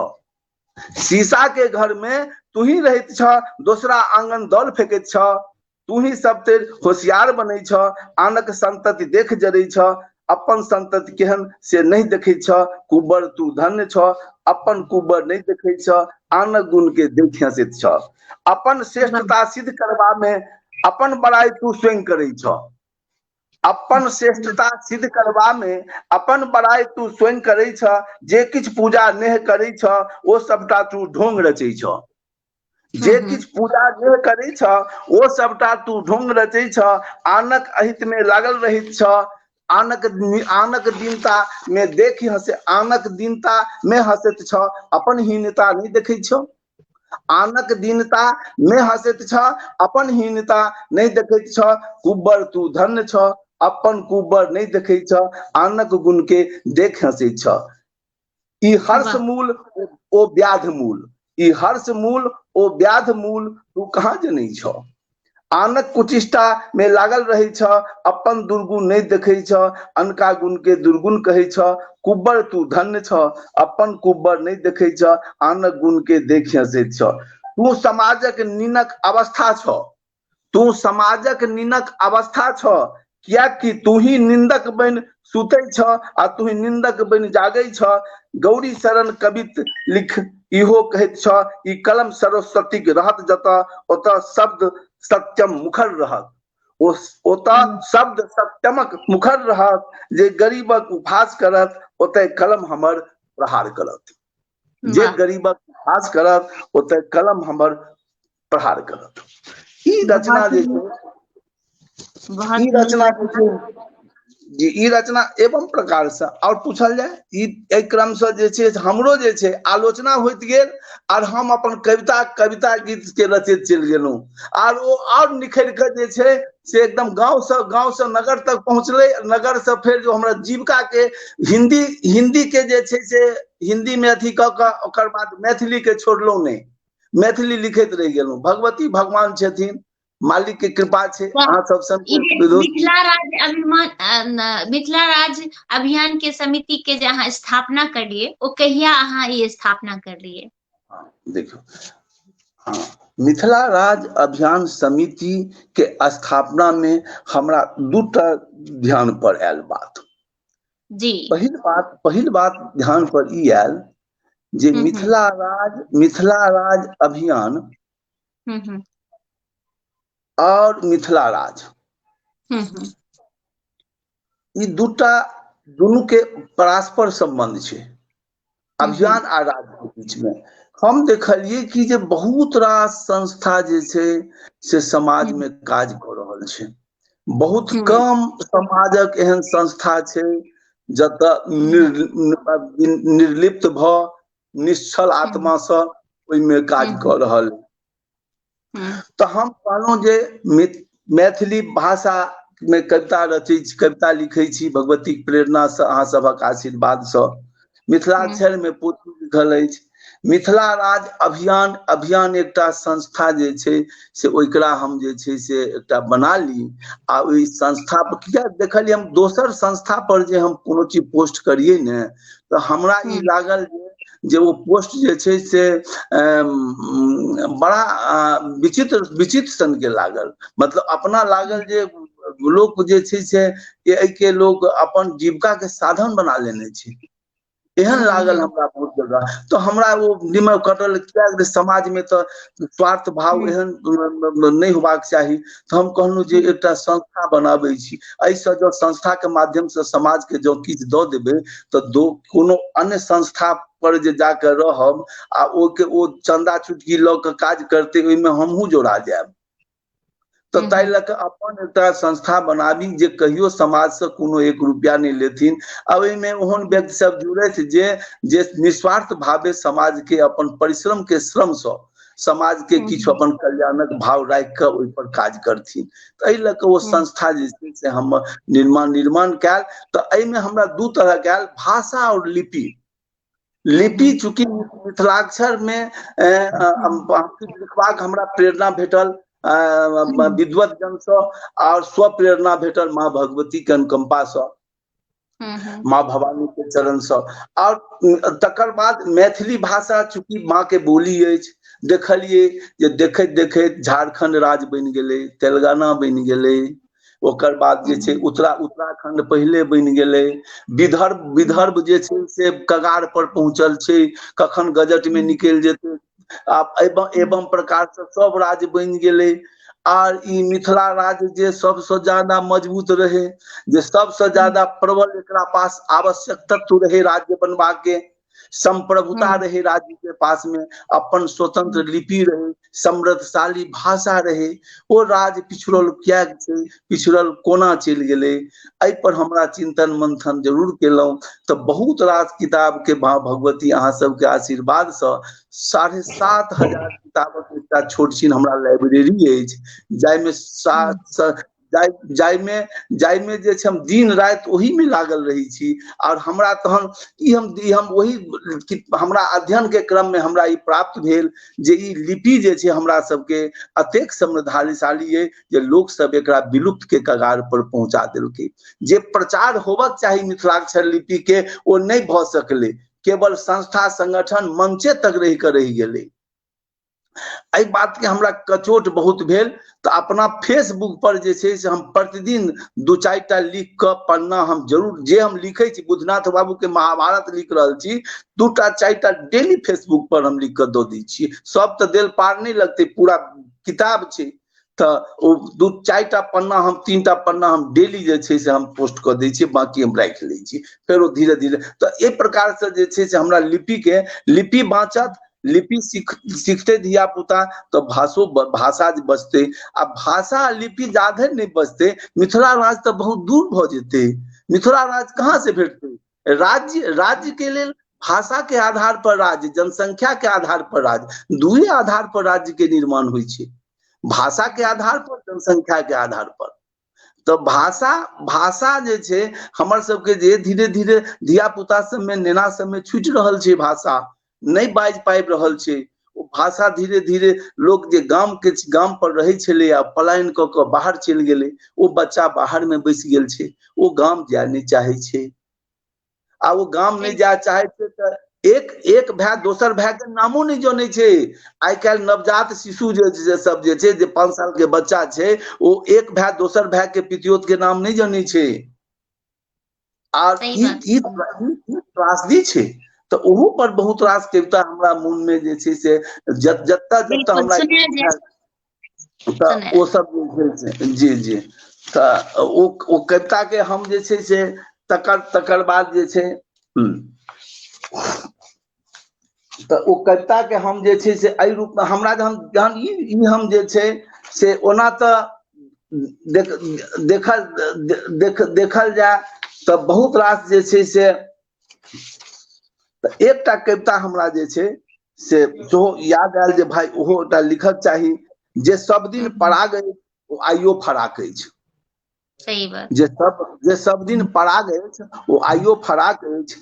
शीशा के घर में तू ही रहैत छ, दोसरा आंगन दौल फेंकैत छ, तू ही सबते होशियार बनै छ, आनक संतति देख जरै छ, अपन संतति केहन से नहीं देखै छ। कुबर तू धन्य छ, अपन कुबर नहीं देखै छ, आनक गुण के देख हंसैत छ। अपन श्रेष्ठता सिद्ध करबा में अपन बड़ाई तू स्वयं करै छ, अपन श्रेष्ठता सिद्ध करबा में अपन बड़ाई तू स्वयं करै छ, जे किछ पूजा नेह करै छ ओ सबटा तू ढोंग रचै छ, जे किछ पूजा नेह करै छ ओ सबटा तू ढोंग रचै छ, आनक अहित में लागल रहैत छ, आनक दीनता में देखि हंसे, आनक दीनता में हंसैत छ, अपन हीनता नहीं देखै छ। आनक दीनता में हंसैत छ, अपन हीनता नहीं देखैत छ। कुबर तू धन्य छ, अपन कुबर नहीं देखै छ, आनक गुण के देख हंसैत छ। ई हर्ष मूल ओ व्याध मूल, ई हर्ष मूल ओ व्याध मूल तू कहाँ जनै छ। आनक कुचिष्टा में लागल रहै छ, अपन दुर्गुण नहीं देखै छ, अनका गुण के दुर्गुण कहै छ। कुबर तू धन्य छ, अपन कुबर नहीं देखै छ, आनक गुण के देख हंसैत छ। तू समाजक नीनक अवस्था छ, तू समाजक नीनक अवस्था छ, किया कि तू ही निंदक बन सुतै छ आ तू ही निंदक बन जागै छ। गौरी शरण कवित लिख इहो कहैत छ, ई कलम सरस्वतीक रहत जतऽ ओतऽ शब्द सत्यम मुखर रहत, ओतऽ शब्द सत्यमक मुखर रहत, जे गरीबक उपहास करत ओतऽ कलम हमर प्रहार करत, जे गरीबक उपहास करत ओतऽ कलम हमर प्रहार करत। ई रचना जे ई रचना जी ई रचना एवं प्रकार से और पूछल जाए ई क्रम से जे छै हमरो जे छै आलोचना होइत गेल और हम अपन कविता गीत के रचैत चलि गेलहुं और ओ और निखर के जे छै से एकदम गांव से नगर तक पहुंचले, नगर से फिर जो हमरा जीविका के हिंदी के जे छै से हिंदी में अथी क के ओकर बाद मैथिली के छोड़लहुं नहीं, मैथिली लिखैत रह गेलहुं। भगवती भगवान छथिन, मालिक के कृपा छै, अहाँ सब मिथिला राज अभियान के समिति के जे अहाँ स्थापना करलिए ओ कहिया अहाँ ये स्थापना करलिए? देखो हाँ, मिथिला राज अभियान समिति के स्थापना में हमरा दूटा ध्यान पर आयल बात जी। पहिल बात ध्यान पर ई आयल जे मिथिला राज अभियान और मिथिला राज ई दुनू के परस्पर संबंध छै, अभियान आ राज के बीच में। हम देखलिए कि जे बहुत रास संस्था जे छै से समाज में काज कर रहल छै, बहुत कम समाजक एहन संस्था छै जतऽ निर्लिप्त भ निश्चल आत्मा से ओइमे काज कर रहल। तो हम कहलहुं जे मैथिली भाषा में कविता लिखै छी, भगवती प्रेरणा से, अहाँ सबक आशीर्वाद से। मिथिलाक्षर में पोथी लिखल अछि। मिथिला राज अभियान एकटा संस्था जे छै से ओकरा हम जे छै से एकटा बना ली आ ओइ संस्था पर किया देखलिए हम दोसर संस्था पर जे हम कोनो चीज पोस्ट करिए ने तो हमरा ई लागल जे वो पोस्ट जे छै से बड़ा विचित्र सन के लागल, मतलब अपना लागल जे लोग जे छै से एके लोग अपन जीविका के साधन बना लेने छै। एहन लागल हमरा बहुत जगह। तो हमरा वो दिमाग कटल क्या समाज में तो स्वार्थ भाव एहन नहीं होबाक चाही। तो हम कहलहुँ जे एकटा संस्था बनाबै छी, एहिसँ जो संस्था के माध्यम से समाज के जो किछु दऽ देबै तो कोनो अन्य संस्था पर जे जाकर रहब आ ओ चंदा चुटकी लऽ के काज करते, ओहिमे हमहूँ जोड़ा जायब। तो ताहि लऽ कऽ अपन एकटा संस्था बनाबी जे कहियो समाज से कोनो 1 रुपया नहीं लेथिन। अब एहिमे ओहन व्यक्ति सब जुड़ैत जे निस्वार्थ भावे समाज के अपन परिश्रम के श्रम से समाज के किछु अपन कल्याणक भाव राखि कऽ ओहि पर काज करथिन। तो एहि लऽ कऽ ओ संस्था जे छै से हम निर्माण कैल। तो एहिमे हमरा 2 तरह कैल, भाषा और लिपि। लिपि चूंकि मिथिलाक्षर में लिखबाक हमरा प्रेरणा भेटल विद्वत जन से और स्व प्रेरणा भेटल माँ भगवती के अनुकंपा से, माँ भवानी के चरण से। और तकर बाद मैथिली भाषा चूंकि माँ के बोली अछि, देखलिए जे देखैत देखैत झारखंड राज्य बनि गेलै, तेलंगाना बनि गेलै, ओकर बाद जे छै उत्तराखंड पहले बनि गेलै, विदर्भ जे छै से कगार पर पहुंचल छै, कखन गजट में निकलि जेतै। आब एवं प्रकार से सब राज्य बनि गेलै। और ई मिथिला राज्य जे सबसे ज्यादा मजबूत रहे, जे सबसे ज्यादा प्रबल एकरा पास आवश्यक तत्व रहे राज्य बनवा के, संप्रभुता रहे राज्य के पास में, अपन स्वतंत्र लिपि रहे, समृद्धशाली भाषा रहे। ओ राज्य पिछड़ल क्या छै, पिछड़ल कोना चलि गेलै। एहि पर हमरा चिंतन मंथन जरूर केलहुँ। तो बहुत रास किताब के माँ भगवती अहाँ सबके आशीर्वाद से 7,500 किताबक एकटा छोट छीन हमरा लाइब्रेरी अछि, जाइमे जे छै हम दिन राति ओही में लागल रही छी। और हमरा तहन हम वही हमरा अध्ययन के क्रम में हमरा ई प्राप्त भेल जे ई लिपि जे छै हमरा सबके अतेक समृद्धिशाली है जे लोक सब एकरा विलुप्त के कगार पर पहुंचा देलकै। जे प्रचार होबक चाही मिथिलाक्षर लिपि के ओ नहीं भ सकलै, केवल संस्था संगठन मंचे तक रहि के रहि गेलै। एहि बात के हमरा कचोट बहुत भेल। तो अपना फेसबुक पर जे छै से हम प्रतिदिन 2-4 टा लिख के पन्ना हम जरूर, जे हम लिखे छी बुद्धनाथ बाबू के महाभारत लिख रहल छी, 2-4 टा डेली फेसबुक पर हम लिख के दऽ दै छी। सब तो देल पार नहीं लगते, पूरा किताब छै। तो 2-4 टा पन्ना हम 3 टा पन्ना हम डेली जे छै से हम पोस्ट कर दै छी, बाकी हम राखि लै छी। फेर धीरे धीरे तो एक प्रकार से जे छै से हमरा लिपि बाँचत, लिपि सीखते धिया पुता तो भाषा बचते। आ भाषा आ लिपि जाधे नहीं बचते, मिथिला राज्य तो बहुत दूर भ जेते। मिथिला राज्य कहाँ से भेटते? राज्य के लेल भाषा के आधार पर राज्य, जनसंख्या के आधार पर राज्य, दुए आधार पर राज्य के निर्माण होइ छै, भाषा के आधार पर, जनसंख्या के आधार पर। तो भाषा जे छै हमर सबके जे धीरे धीरे धिया पुता सब में नेना सब में छूटि रहल छै, भाषा नहीं बाजि पाबि रहल छै। ओ भाषा धीरे धीरे लोग जे गाम पर रहे छले आ पलायन क के बाहर चलि गेले, ओ बच्चा बाहर में बैस गेल छै, ओ गाम जाय नहीं चाहे छै। आ वो गाम नहीं जाय चाहे छै तो एक भाई दोसर भाई के नामो नहीं जाने छै। आइ काल्हि नवजात शिशु जे सब जे छै, जे 5 साल के बच्चा छै, वो एक भाई दोसर भाई के पितियोत के नाम नहीं जाने छै। आर ई त्रासदी छै। तो ओहो पर बहुत रास कविता हमरा मन में जे छै से जत्ता हमरा ओ सब जे छै जी जी तो ओ कविता के हम जे छै से तकर बाद जे छै तो ओ कविता के हम जे छै से एहि रूप में हमरा जहन हम जे छै से ओना तो देखल जाए तो बहुत रास जे छै से एकटा कविता हमरा जे छै से जो याद आयल जे भाई ओहो एकटा लिखक चाही, जे सब दिन पराग अछि ओ आइयो फराक अछि। सही बात। जे सब दिन पराग अछि ओ आइयो फराक अछि।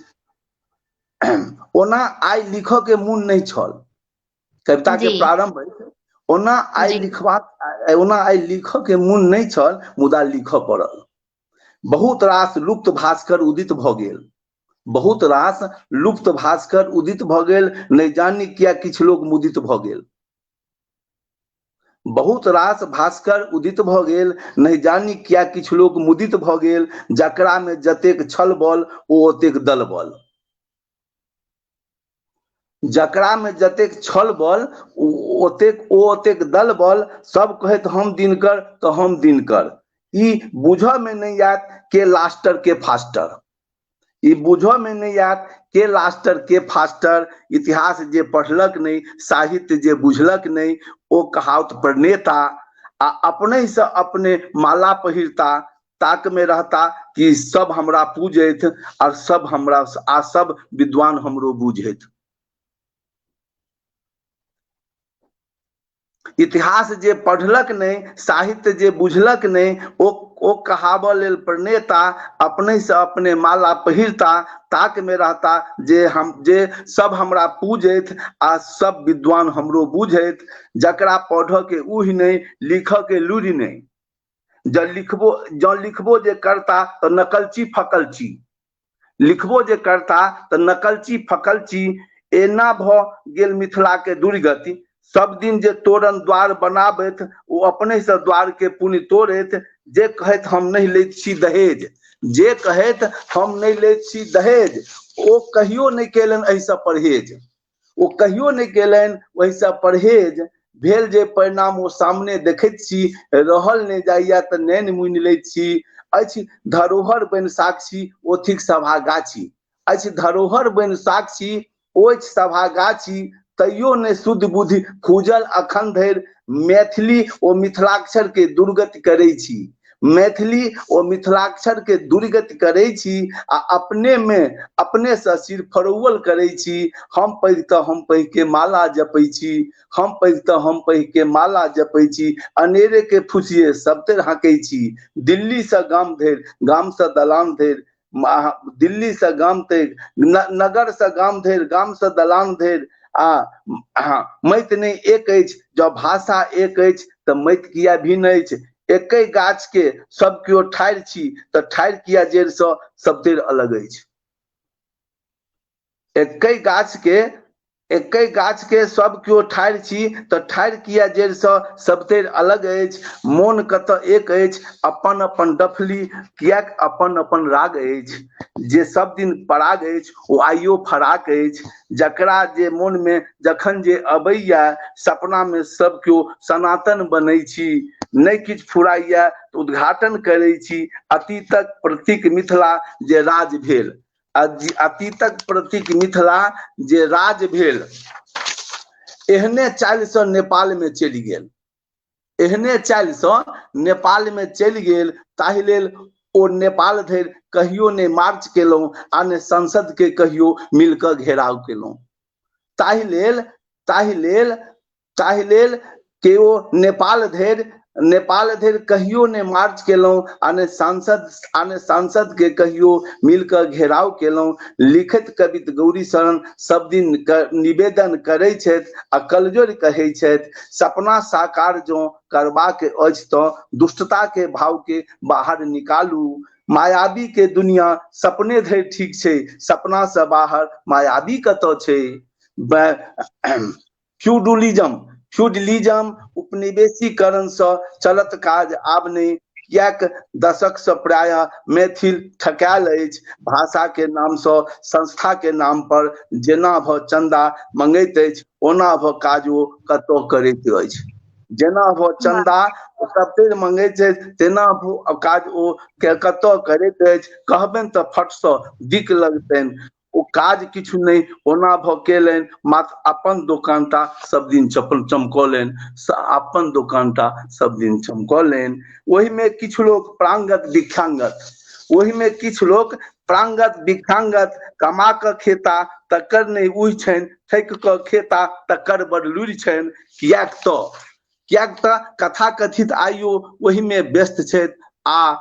ओना आइ लिख के मोन नहीं छल, कविता के प्रारंभ अछि, ओना आइ लिख के मोन नहीं छल, मुदा लिख पड़ल। बहुत रास लुप्त भास्कर उदित भ गेल, बहुत रास लुप्त भास्कर उदित भ गेल, नहीं जानी किया किछु लोग मुदित भ गेल। बहुत रास भास्कर उदित भ गेल, नहीं जानी किया किछु लोग मुदित भ गेल। जकरा में जतेक छल बल ओ ओतेक दल बल। जकरा में जतेक छल बल ओतेक दल बल, सब कहत हम दिनकर तो हम दिनकर। ई बुझ में नहीं आत के लास्टर के फास्टर, ई बुझ में नहीं आत के लास्टर के फास्टर। इतिहास जे पढ़लक नहीं, साहित्य जे बुझलक नहीं, ओ कहावत प्रणेता आ अपने से अपने माला पहिरता, ताक में रहता कि सब हमरा पूजैत और सब विद्वान हमरो बुझैत। इतिहास जे पढ़लक नहीं, साहित्य जे बुझलक नहीं, ओ कहावत लेल प्रणेता, अपने से अपने माला पहिरता, ताक में रहता जे सब हमरा पूजैत आ सब विद्वान हमरो बुझैत। जकरा पढ़ के उहि नहीं, लिख के लूरि नहीं। जँ लिखबो जे करता तो नकलची फकलची, लिखबो जे करता तो नकलची फकलची। एना भ गेल मिथिला के दुर्गति, सब दिन जे तोरण द्वार बनाबैत, वो अपने से द्वार के पुण्य तोड़ैत। जे कहत हम नहीं लैत छी दहेज, जे कहत हम नहीं लैत छी दहेज, ओ कहियो नहीं केलनि एहिसँ परहेज, ओ कहियो नहीं केलनि ओहिसँ परहेज। भेल जे परिणाम ओ सामने देखैत छी, रहल नहीं जाइया तऽ नैन मुनि लैत छी। अछि धरोहर बनि साक्षी ओथिक सभा गाछी, अछि धरोहर बनि साक्षी ओछि सभा गाछी। तैयो ने शुद्ध बुद्धि खूजल अखन धरि, मैथिली ओ मिथिलाक्षर के दुर्गति करै छी, मैथिली ओ मिथिलाक्षर के दुर्गति करै छी। आ अपने से सिर फरौवल करै छी। हम पैघ तऽ हम पैघ के माला जपै छी, हम पैघ तऽ हम पैघ के माला जपै छी। अनेरे के फुसिए सबतर हाँकै छी, दिल्ली से गाम धरि गाम से दलान धरि, दिल्ली से गाम धरि नगर से गाम धरि, गाम से दलान धरि। मति नहीं एक अछि, जँ भाषा एक अछि तऽ मति किया भिन्न अछि। एकै गाछ के सब केओ ठाढ़ि छी, तऽ ठाढ़ि किया जड़ि सँ सबतर अलग अछि। एकै गाछ के सब केओ ठाढ़ि छी, तऽ ठाढ़ि किया जड़ि सँ सबतर अलग अछि। मोन कतऽ एक अछि, अपन अपन डफली कियाक अपन अपन राग अछि। जे सब दिन पराग अछि, ओ आइयो फराक अछि। जकरा जे मोन में जखन जे अबैया, सपना में सब केओ सनातन बनै छी। नहीं किछु फुराइया तऽ उद्घाटन करै छी। अतीतक प्रतीक मिथिला जे राज भेल, अतीतक प्रतीक मिथिला जे राज भेल। एहने चालि सँ नेपाल में चलि गेल, एहने चालि सँ नेपाल में चलि गेल। ताहि लेल ओ नेपाल धरि कहियो ने मार्च केलहुँ, आ ने संसद के कहियो मिलकर घेराव केलहुँ। ताहि लेल के ओ नेपाल धरि कहियो ने मार्च केलहुँ, आ ने सांसद के कहियो मिलकर घेराव केलहुँ। लिखित कवित गौरी शरण सब दिन निवेदन करै छथि, आ कलजोर कहै छथि। सपना साकार जो करबाक अछि तऽ दुष्टता के भाव के बाहर निकालू। मायावी के दुनिया सपने धरि ठीक छै, सपना से बाहर मायावी कतऽ छै। फ्यूडलिज्म उपनिवेशीकरण से चलत काज आब नहीं, कियाक दशक से प्राय मैथिल ठकायल अछि। भाषा के नाम से, संस्था के नाम पर जेना भ चंदा मंगैत अछि, ओना भ काज ओ कतऽ करैत अछि। जेना भ चंदा सबतर मंगैत अछि, तेना भ काज ओ कतऽ करैत अछि। कहबनि तऽ फट सँ दिक लगतनि, ओ काज किछु नहीं ओना भ केलनि। मात्र अपन दोकानटा सब दिन चमकौलनि, अपन दोकानटा सब दिन चमकौलनि। ओहि में किछु लोक प्रांगत विख्यांगत, ओहि में किछु लोक प्रांगत विख्यांगत कमा कऽ खेता तकर नहीं उइ छनि, ठकि कऽ खेता तकर बड़ लुरि छनि। कियाक तऽ कथा कथित आइयो ओहि में व्यस्त छथि, आ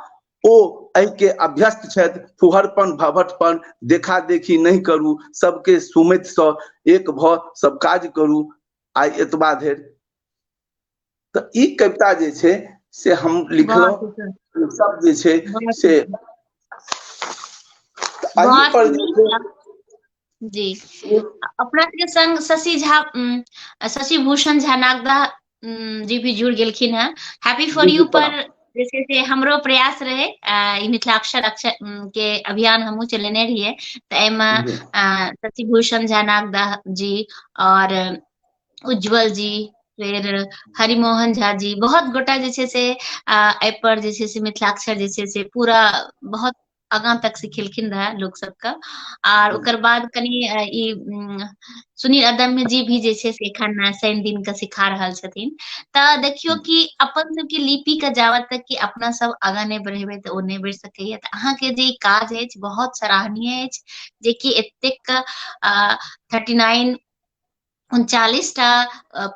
ओ एहि के अभ्यस्त छथि। फुहरपन भभटपन देखा देखी नहीं करू, सबके सुमति सँ एक भ सब काज करू। आइ एतबा धरि तऽ ई कविता जे छै से हम लिखलहुँ। सब जे छै से एहि पर जे छै जी अपना के संग शशि भूषण झा नागदा जी भी जुड़ गेलखिन हैं। हैप्पी फॉर यू पर जैसे से हमरो प्रयास रहे ई मिथिलाक्षर अक्षर के अभियान हमहू चलेने रहिए, तो एमे शशिभूषण झा नागदा जी और उज्जवल जी, फिर हरिमोहन झा जी, बहुत गोटा जे छै से एहि पर जे छै से मिथिलाक्षर जे छै से पूरा बहुत आगां तक सिखेलखिन रहे लोक सबके। आर ओकर बाद कनी ई सुनील अदम्य जी भी जे छै से एखन शनि दिन के सिखा रहल छथिन। तऽ देखियो कि अपन सबके लिपि के जावत तक कि अपना सब आगां नहीं बढ़ेबै तऽ ओ नहीं बढ़ि सकैया। तऽ अहाँके जे ई काज अछि बहुत सराहनीय अछि, जे कि एतेक 39 39टा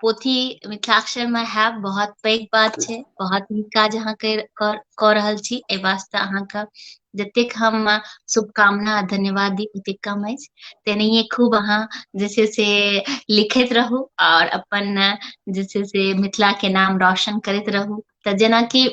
पोथी मिथिलाक्षर में है, बहुत पैघ बात छै, बहुत नीक काज अहाँ कऽ रहल छी। एहि वास्ते अहाँके जतेक हम शुभकामना आ धन्यवाद दी ओतेक कम अछि। तेनाहिए खूब अहाँ जे छै से लिखैत रहू और अपन जे छै से मिथिला के नाम रोशन करैत रहू। तऽ जेनाकि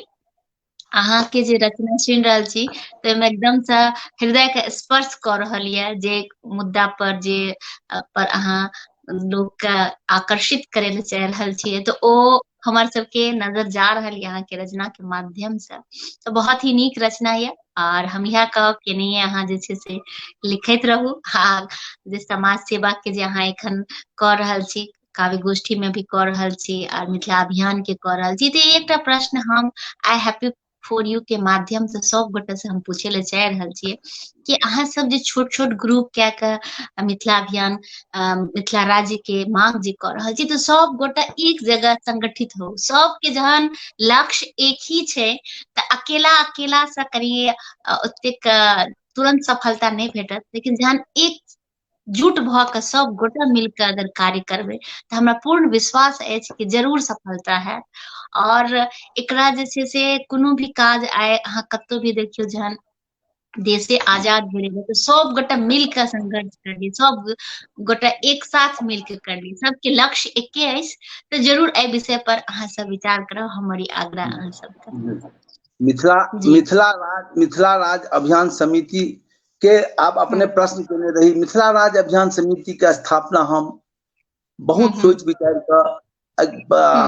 अहाँ के जे रचना सुनि रहल छी तऽ ओहिमे एकदम से हृदय के स्पर्श कऽ रहल ये, जे मुद्दा पर जे पर अहाँ लोक के आकर्षित करे ले चाह रहल छियै, तऽ ओ हमर सबके नजर जा रहल ये अहाँ के रचना के माध्यम से। तो बहुत ही नीक रचना ये, और हम इएह कहब कि नहीं अहाँ जे छै से लिखैत रहू। आ जे समाज सेवा के जे अहाँ एखन कऽ रहल छी, काव्य गोष्ठी में भी कऽ रहल छी और मिथिला अभियान के कऽ रहल छी, तऽ एकटा प्रश्न हम आई हैप्पी फॉर यू के माध्यम से सब गोटे से हम पूछे ले चाह रहल छियै कि अहाँ सब जे छोट छोट ग्रुप कए के मिथिला अभियान मिथिला राज्य के मांग जे कऽ रहल छी, तऽ सब गोटा एक जगह संगठित हो। सबके जहन लक्ष्य एक ही छै, तऽ अकेला अकेला से करिए ओतेक तुरंत सफलता नहीं भेटत, लेकिन जहन एक जुट भऽ कऽ सब गोटा मिलकर अगर कार्य करबै तऽ हमरा पूर्ण विश्वास अछि कि जरूर सफलता हैत। और एकरा जे छै से कोनो भी काज आइ अहाँ कतौ भी देखियो, जहन देशे आजाद भेलै तऽ सब गोटा मिलकर संघर्ष करलियै, सब गोटा एक साथ मिलकर करलियै, सबके लक्ष्य एके अछि। तऽ जरूर एहि विषय पर अहाँ सब विचार करब, हमर ई आग्रह अहाँ सबके। मिथिला राज्य अभियान समिति के आप अपने प्रश्न केने रही। मिथिला राज्य अभियान समिति के स्थापना हम बहुत सोच विचार कर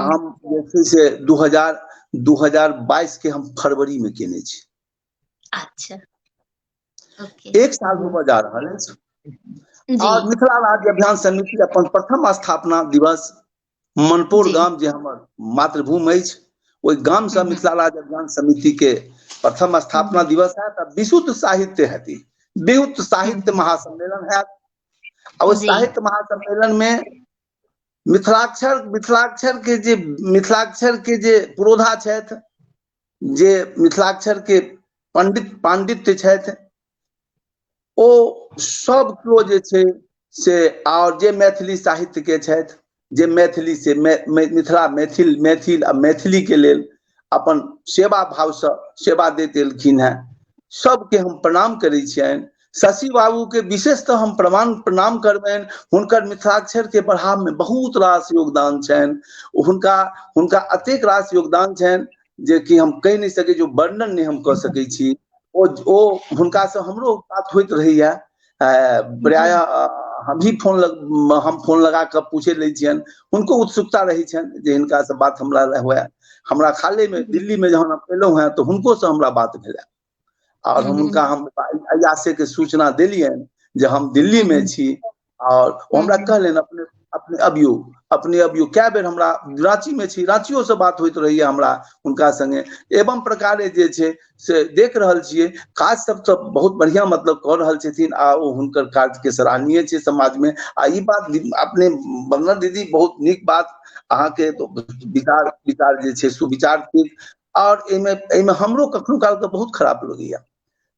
हम जे से 2022 के हम फरवरी में केने छी। अच्छा, एक साल होबे जा रहा है। और मिथिला राज्य अभियान समिति अपन प्रथम स्थापना दिवस मनपुर गाम जे हमर मातृभूमि अछि, ओहि गाम से मिथिला राज्य अभियान समिति के प्रथम स्थापना दिवस है। तब विशुद्ध साहित्य है, विशुद्ध साहित्य महासम्मेलन है। और साहित्य महासम्मेलन में मिथिलाक्षर के जे पुरोधा छथि, जे मिथिलाक्षर के पांडित्य छथि, ओ सब केओ जे छै से, और जे मैथिली साहित्य के छथि, जे मैथिली से मैथिल आ मैथिली के लेल अपन सेवा भाव से सेवा दैत एलखिन हैं, सबके हम प्रणाम करै छियनि। शशि बाबू के विशेषतः हम प्रणाम करबनि। हुनकर मिथिलाक्षर के बढ़ाव में बहुत रास योगदान छनि। हुनका अतेक रास योगदान छनि जे कि हम कहि नहीं सकै, जो वर्णन नहीं हम कऽ सकै छी। ओ हुनका से हमरो बात होइत रहैया, प्रायः हम फोन लगा कऽ पूछे लै छियनि। हुनको उत्सुकता रही छनि जे हिनका से बात हमरा हुए। हमरा हाले में दिल्ली में जहन हम एलहुँ हैं तो हुनको से हमरा बात भेल, और हम हुनका हम आयासे के सूचना देलियनि जे हम दिल्ली में छी। और वो हमरा कहलनि अपने अबियो। कए बेर हमरा रांची में छी, रांचियो से बात होइत रही हमरा हुनका संगे। एवं प्रकारे जे छै से देख रहल छियै काज सब तो बहुत बढ़िया मतलब कर रहल छथिन, आ ओ हुनकर काज के सराहनीय छै समाज में। आ ई बात अपने वंदना दीदी बहुत नीक बात अहाँ के तो विचार जे छै सुविचार थी। और एमे हमरो कखनो काल के बहुत खराब लगैया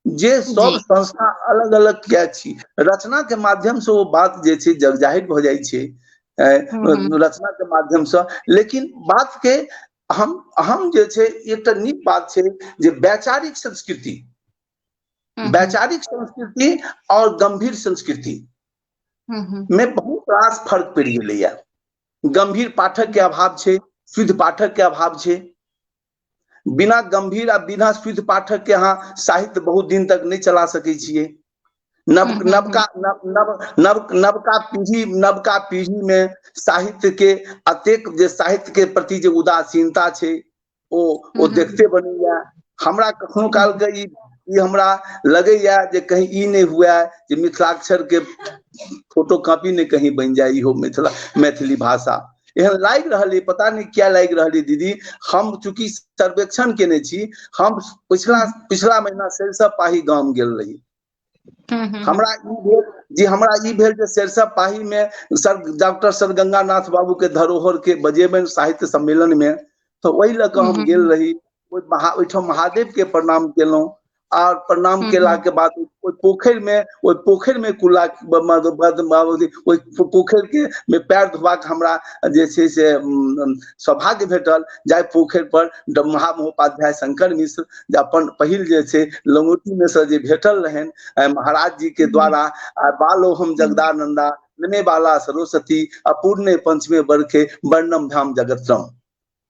जे सब संस्था अलग अलग क्या छी, रचना के माध्यम से वो बात जे छै जग जाहिर भ जाइ छै, रचना के माध्यम से। लेकिन बात के हम जे छै एकटा नीक बात छै जे वैचारिक संस्कृति और गंभीर संस्कृति में बहुत रास फर्क पड़ गया। गंभीर पाठक के अभाव छै, शुद्ध पाठक के अभाव छै। बिना गंभीर आ बिना शुद्ध पाठक के अहाँ साहित्य बहुत दिन तक नहीं चला सकै छियै। नवका पीढ़ी में साहित्य के अतेक जे साहित्य के प्रति जे उदासीनता छै, ओ देखते बनैया। हमरा कखनो काल के ई हमरा लगैया जे कहीं ई नहीं हुआ जे मिथिलाक्षर के फोटो कॉपी नहीं कहीं बन जाए हो मैथिली भाषा। एहन लाग रहा है, पता नहीं क्या लाग रहा है दीदी। हम चूंकि सर्वेक्षण केने छी, हम पिछला महीना सरिसब पाही गाम गेल रही। हमरा ई भेल जे हमरा ई भेल जे सरिसब पाही में डॉक्टर सर गंगानाथ बाबू के धरोहर के बजेबनि साहित्य सम्मेलन में, तो वही लग हम गेल रही। ओहिठाम महादेव के प्रणाम केलहुं, और प्रणाम केला के बाद पोखर में कुला पोखर के में पैर धोबा के हमरा जे छै से सौभाग्य भेटल। जाय पोखर पर महामहोपाध्याय शंकर मिश्र जे अपन पहिल जे छै लंगोटी में से जे भेटल रहन महाराज जी के द्वारा, बालो हम जगदानंदा नमे बाला सरस्वती अपूर्णे पंचमे बरखे वर्णम धाम जगतरम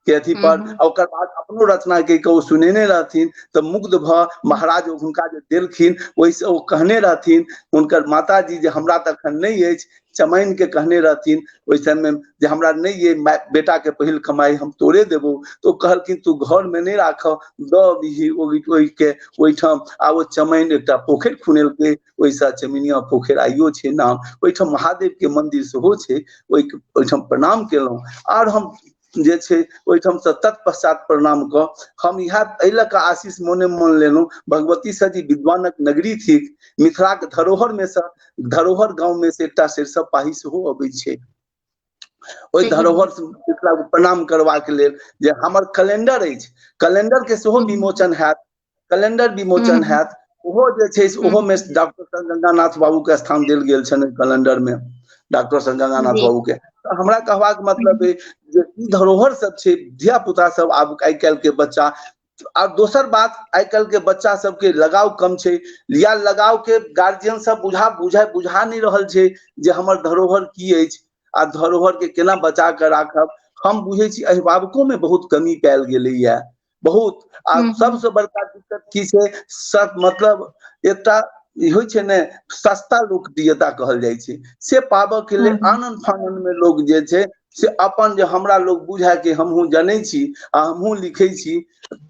के अथी पर। और बाद अपनो रचना के सुनेने रहथिन, तो मुग्ध भ महाराज हुनका जे देलखिन, ओइसे ओ कहने रहथिन हुनकर माता जी जे हमरा तखन नहीं अछि, चमैन के कहने रहथिन ओइ समय में जे हमरा नहीं ये बेटा के पहिल कमाई हम तोड़े देबो। तो कहलखिन तू घर में नहीं राख, दही ओइ के ओइठाम। आ ओ चमैन एकटा पोखर खुनेल के, ओइसा चमिनिया पोखर आइयो छै नाम। ओइठाम महादेव के मंदिर सेहो छै, ओइठाम प्रणाम केलहुं। और हम जे छै ओइठाम से तत्पश्चात प्रणाम क हम इहा अइलक आशीष मोने मन लेलहुं। भगवती सजी विद्वानक नगरी थी, मिथिला के धरोहर में से धरोहर गांव में से एकटा सरिसब पाही सेहो अबै छै। ओइ धरोहर मिथिला प्रणाम करबा के लेल जे हमर कैलेंडर अछि, कैलेंडर के सेहो विमोचन हैत, कैलेंडर विमोचन हैत। ओहो जे छै ओहो में डॉक्टर गंगानाथ बाबू के स्थान देल गेल छनि कैलेंडर में, डॉक्टर सर गंगानाथ बाबू के। तो हमरा कहबाक मतलब है जे ई धरोहर सब छै, धिया पुता सब आब आइ काल्हि के बच्चा। और दोसर बात, आइ काल्हि के बच्चा सबके लगाव कम छै, या लगाव के गार्जियन सब बुझा नहीं रहल छै जे हमर धरोहर की अछि आ धरोहर के केना बचा के राखब। हम बुझे छी अभिभावकों में बहुत कमी पायल गेलैया, बहुत। आ सबसे बड़का दिक्कत की छै, सब मतलब एकटा होइ छै ने सस्ता लोकप्रियता कहल जाइ छै, से पाबऽ के लिए आनंद फानंद में लोग जे छै से अपन जे हमरा लोग बुझाय कि हमहूँ जनै छी आ हमहूँ लिखै छी,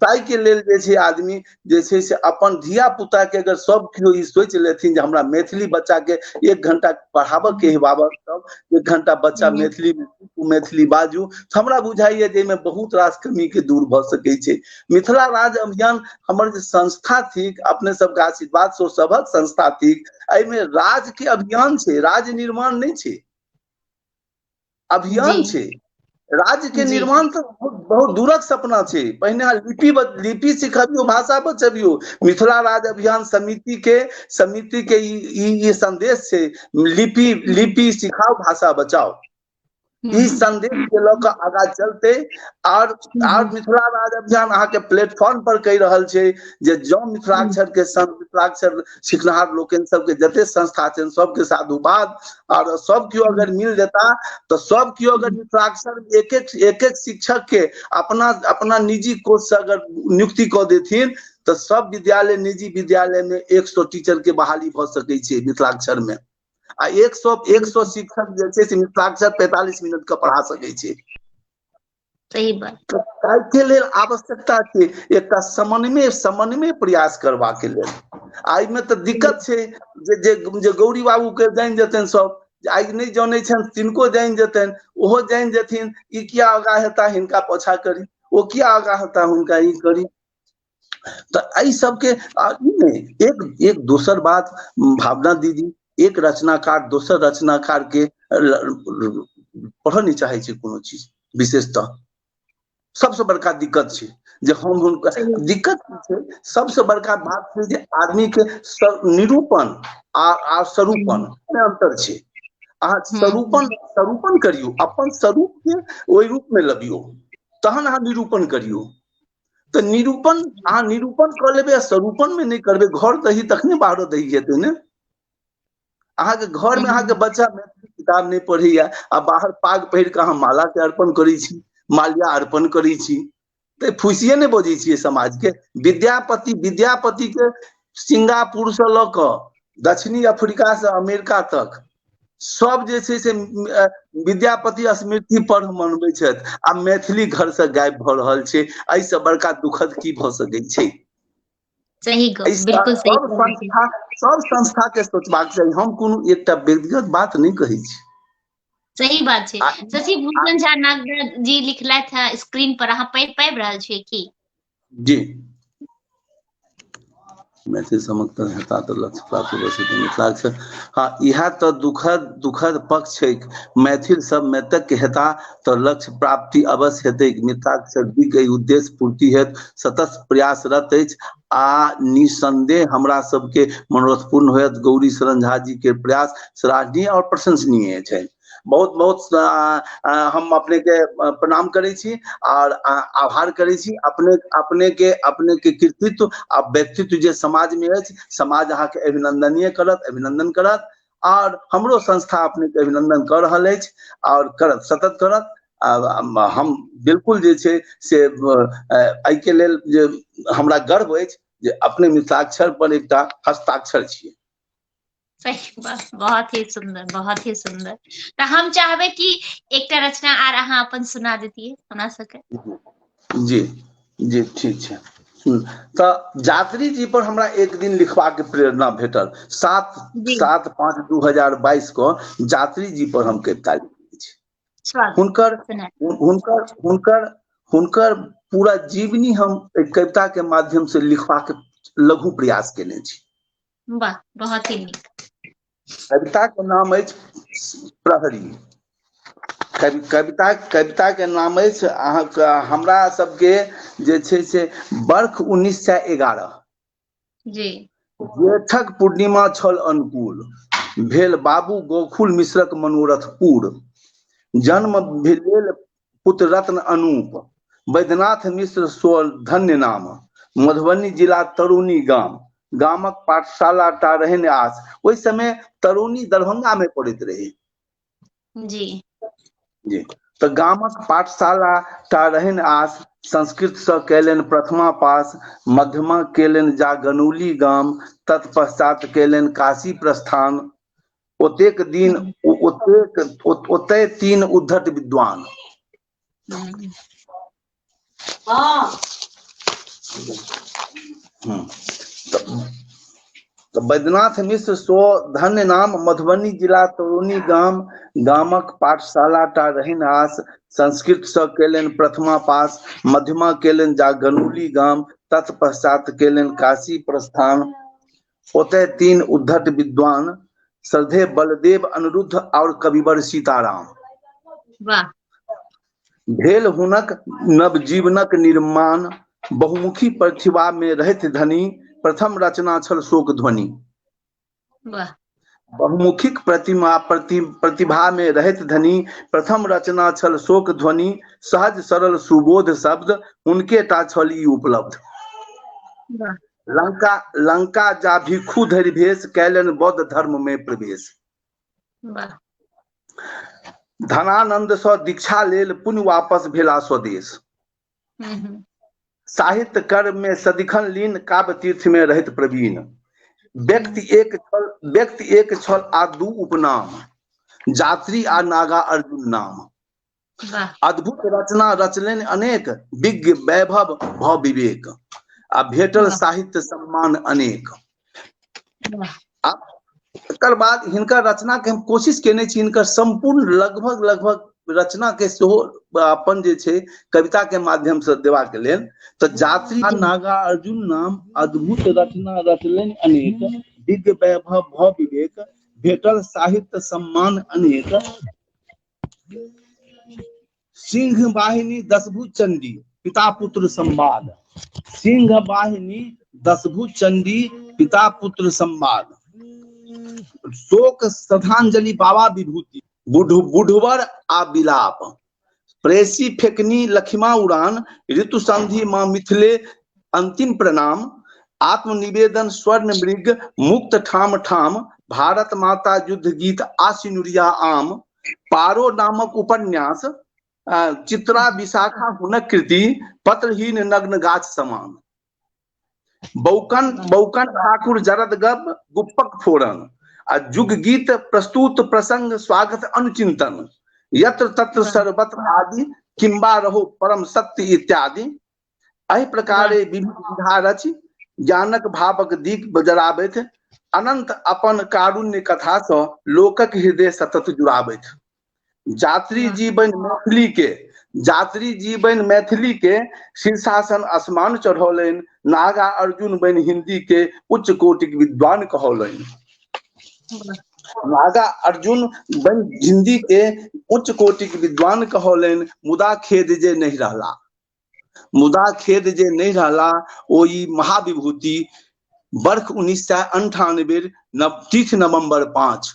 ताहि के लेल जे छै आदमी जे छै से अपन धिया पुता के अगर सब केओ ई सोचि लेथिन जे हमरा मैथिली बच्चा के 1 घंटा पढ़ाबऽ के हेबाबऽ, सब 1 घंटा बच्चा मैथिली बाजू, तो हमरा बुझाइए जे में बहुत रास कमी के दूर भ सकै छै। मिथिला राज अभियान हमर जे संस्था थिक, अपने सबके आशीर्वाद सो सबक संस्था थिक, एहिमे राज के अभियान छै, राज निर्माण नहीं छै, अभियान छै। राज्य के निर्माण तो बहुत दूरक सपना छै। पहिने लिपि सिखबियो, भाषा बचबियो। मिथिला राज अभियान समिति के ई संदेश छै, लिपि सिखाओ भाषा बचाओ। ई संदेश के लऽ आगा चलते। और मिथिला राज अभियान अहाँ के प्लेटफॉर्म पर कहि रहल छै जे जो मिथिलाक्षर के संग मिथिलाक्षर सिखनाहार लोकन सबके जते संस्था छै सबके साधुवाद। और सब केओ अगर मिल जेता तो सब केओ अगर मिथिलाक्षर एक एक शिक्षक के अपना निजी कोष से अगर नियुक्ति कऽ देथिन तो सब विद्यालय, निजी विद्यालय में 100 टीचर के बहाली भ सकै छै मिथिलाक्षर में। आ 100 शिक्षक जे छै से मिथिलाक्षर 45 मिनट का पढ़ा सकै छै। सही बात। के लेल आवश्यकता छै एकटा समन्वय प्रयास करबा के लेल। आई में तो दिक्कत छै जे गौरी बाबू के जानि जेतन सब, आई नहीं जाने छन तिनको जानि जेतन, ओहो जानि जेथिन। ई किया आगा हेता हिनका पछा करी, ओ किया आगा हेता हुनका ई करी। तो आई सबके एक दोसर बात भावना दीदी, एक रचनाकार दोसर रचनाकार के पढ़ नहीं चाहे छै कोनो चीज विशेषतः। सबसे बड़का दिक्कत छै जे हम हुनका दिक्कत छै। सबसे बड़का बात छै जे आदमी के निरूपण आ स्वरूपण में अंतर छै। अहाँ स्वरूपण करियो, अपन स्वरूप के ओहि रूप में लबियो, तहन अहाँ निरूपण करियो। तो निरूपण अहाँ निरूपण कर लेबे, स्वरूपण में नहीं करबे, घर दही तखने बाहर दही जेतै ने। अहाँ के घर में अहाँ के बच्चा मैथिली किताब नहीं पढ़ैया आ बाहर पाग पहिर के अहाँ माला के अर्पण करै छी, माल्या अर्पण करै छी, तो फुसिए नहीं बजै छियै समाज के। विद्यापति के सिंगापुर से लऽ कऽ दक्षिणी अफ्रीका से अमेरिका तक सब जे छै से विद्यापति स्मृति पर्व मनबै छथि आ मैथिली घर से गायब भ रहल छै। एहि से बड़का दुखद की भ सकै छै? सही बिल्कुल सही सब संस्था के सोचबाक चाही। हम कोनो एकटा व्यक्तिगत बात नहीं कहै छी। सही बात छै। शशि भूषण झा नागराज जी लिखलथि है स्क्रीन पर, अहाँ पढ़ि रहल छियै की? जी। मैथिली समग्र हेता तऽ लक्ष्य प्राप्त हो सकै मिथिलाक्षर। हाँ, इएह तऽ दुखद पक्ष छै। मैथिल सब में तक हेता तऽ लक्ष्य प्राप्ति अवश्य हेतै। मिथिलाक्षर के उद्देश्य पूर्ति हेत सतत प्रयासरत अछि आ निसंदेह हमरा सबके मनोरथपूर्ण होयत। गौरी शरण झा जी के प्रयास सराहनीय और प्रशंसनीय छै। बहुत बहुत हम अपने के प्रणाम करै छी और आभार करै छी। अपने के कृतित्व आ व्यक्तित्व जे समाज में अछि, समाज अहाँ के अभिनंदनीय करत, अभिनंदन करत और हमरो संस्था अपने के अभिनंदन कर रहल अछि और करत, सतत करत। हम बिल्कुल जे छै से एहि के लेल जे हमरा गर्व अछि जे अपने मिथिलाक्षर पर एकटा हस्ताक्षर छियै। सही बात, बहुत ही सुंदर, बहुत ही सुंदर। तो हम चाहबे कि एकटा रचना आर अहाँ अपन सुना देतियै हमरा सबके। जी जी, ठीक छै। तऽ यात्री जी पर हमरा एक दिन लिखबाक प्रेरणा भेटल। जी 7/5/2022 को यात्री जी पर हम कविता लिखने छी। हुनकर पूरा जीवनी हम एक कविता के माध्यम से लिखबाक लघु प्रयास केने छी। वाह, बहुत ही नीक। कविता के नाम अछि प्रहरी। कविता के नाम अछि अहाँके हमरा सबके जे छै से वर्ष 1911 जी। जेठक पूर्णिमा छल अनुकूल, भेल बाबू गोकुल मिश्रक मनोरथ जन्म भेल पुत्र रत्न अनूप, वैद्यनाथ मिश्र सो धन्य नाम, मधुबनी जिला तरूनी गाम, गामक पाठशाला टा रहन आस। ओहि समय तरूनी दरभंगा में पड़ैत रहे। जी जी, तऽ गामक पाठशाला टा रहन आस, संस्कृत से कैलन प्रथमा पास, मध्यमा केलन जा गनौली गाम, तत्पश्चात केलन काशी प्रस्थान। ओतेक दिन ओते 3 उद्धट विद्वान। हाँ। तो वैद्यनाथ मिश्र सो धन्य नाम, मधुबनी जिला तरूनी गाम, गामक पाठशाला टा रहन आस, संस्कृत से केलन प्रथमा पास, मध्यमा केलन जा गनौली गाम, तत्पश्चात केलन काशी प्रस्थान। ओते 3 उद्धट विद्वान, श्रद्धे बलदेव अनिरुद्ध और कविवर सीताराम। वाह। भेल हुनक नवजीवनक निर्माण, बहुमुखी प्रतिभा में रहत धनी, प्रथम रचना छल शोक ध्वनि। वाह। बहुमुखिक प्रतिभा में रहत धनी, प्रथम रचना छल शोक ध्वनि, सहज सरल सुबोध शब्द उनके टा छल ई उपलब्ध। वाह। लंका जा भिक्षु धरि भेष, कैलन बौद्ध धर्म में प्रवेश। वाह। धनानंद सँ दीक्षा लेल पुनः वापस भेला स्वदेश। साहित्य कर्म में सदिखन लीन, काव्य तीर्थ में रहत प्रवीण। व्यक्ति एक छल आ 2 उपनाम, यात्री आ नागा अर्जुन नाम। अद्भुत रचना रचलन अनेक, विज्ञ वैभव भव विवेक, आ भेटल साहित्य सम्मान अनेक। एकर बाद हिनकर रचना के हम कोशिश केने छी, हिनकर संपूर्ण लगभग रचना के सेहो अपन जे छै कविता के माध्यम से देवा के लेल। तो यात्री नागा अर्जुन नाम, अद्भुत रचना रचलन अनेक, विज्ञ वैभव भव विवेक, भेटल साहित्य सम्मान अनेक। सिंह वाहिनी 10 भुज चंडी, पिता पुत्र संवाद। सिंह वाहिनी 10 भुज चंडी, पिता पुत्र संवाद। शोक श्रद्धांजलि बाबा विभूति, बुढ़वर आ विलाप। प्रेसी फेकनी लखिमा उड़ान, ऋतु संधि मां मिथिले अंतिम प्रणाम। आत्मनिवेदन स्वर्ण मृग, मुक्त ठाम ठाम, भारत माता युद्ध गीत आसिनुरिया आम। पारो नामक उपन्यास, चित्रा विशाखा हुनक कृति, पत्रहीन नग्न गाछ समान। बौकन ठाकुर जरद गप, गुप्पक फोरन, आ जुग गीत प्रस्तुत प्रसंग स्वागत अनुचिंतन यत्र तत्र सर्वत्र आदि किंबा रहो परम सत्य इत्यादि। एहि प्रकारे विविध विधा रचि ज्ञानक भावक दीप बजराबैत अनंत अपन कारुण्य कथा सँ लोकक हृदय सतत जुड़ाबैत। जात्री जीवन मैथिली के शीर्षासन आसमान चढ़ौलनि, नागा अर्जुन बन हिंदी के उच्च कोटि विद्वान कहौलनि। नागा अर्जुन बन हिंदी के उच्च कोटि विद्वान कहौलनि, मुदा खेद जे नहीं रहला, मुदा खेद जे नहीं रहला ओई महाविभूति वर्ष 1998 तिथि नवंबर 5,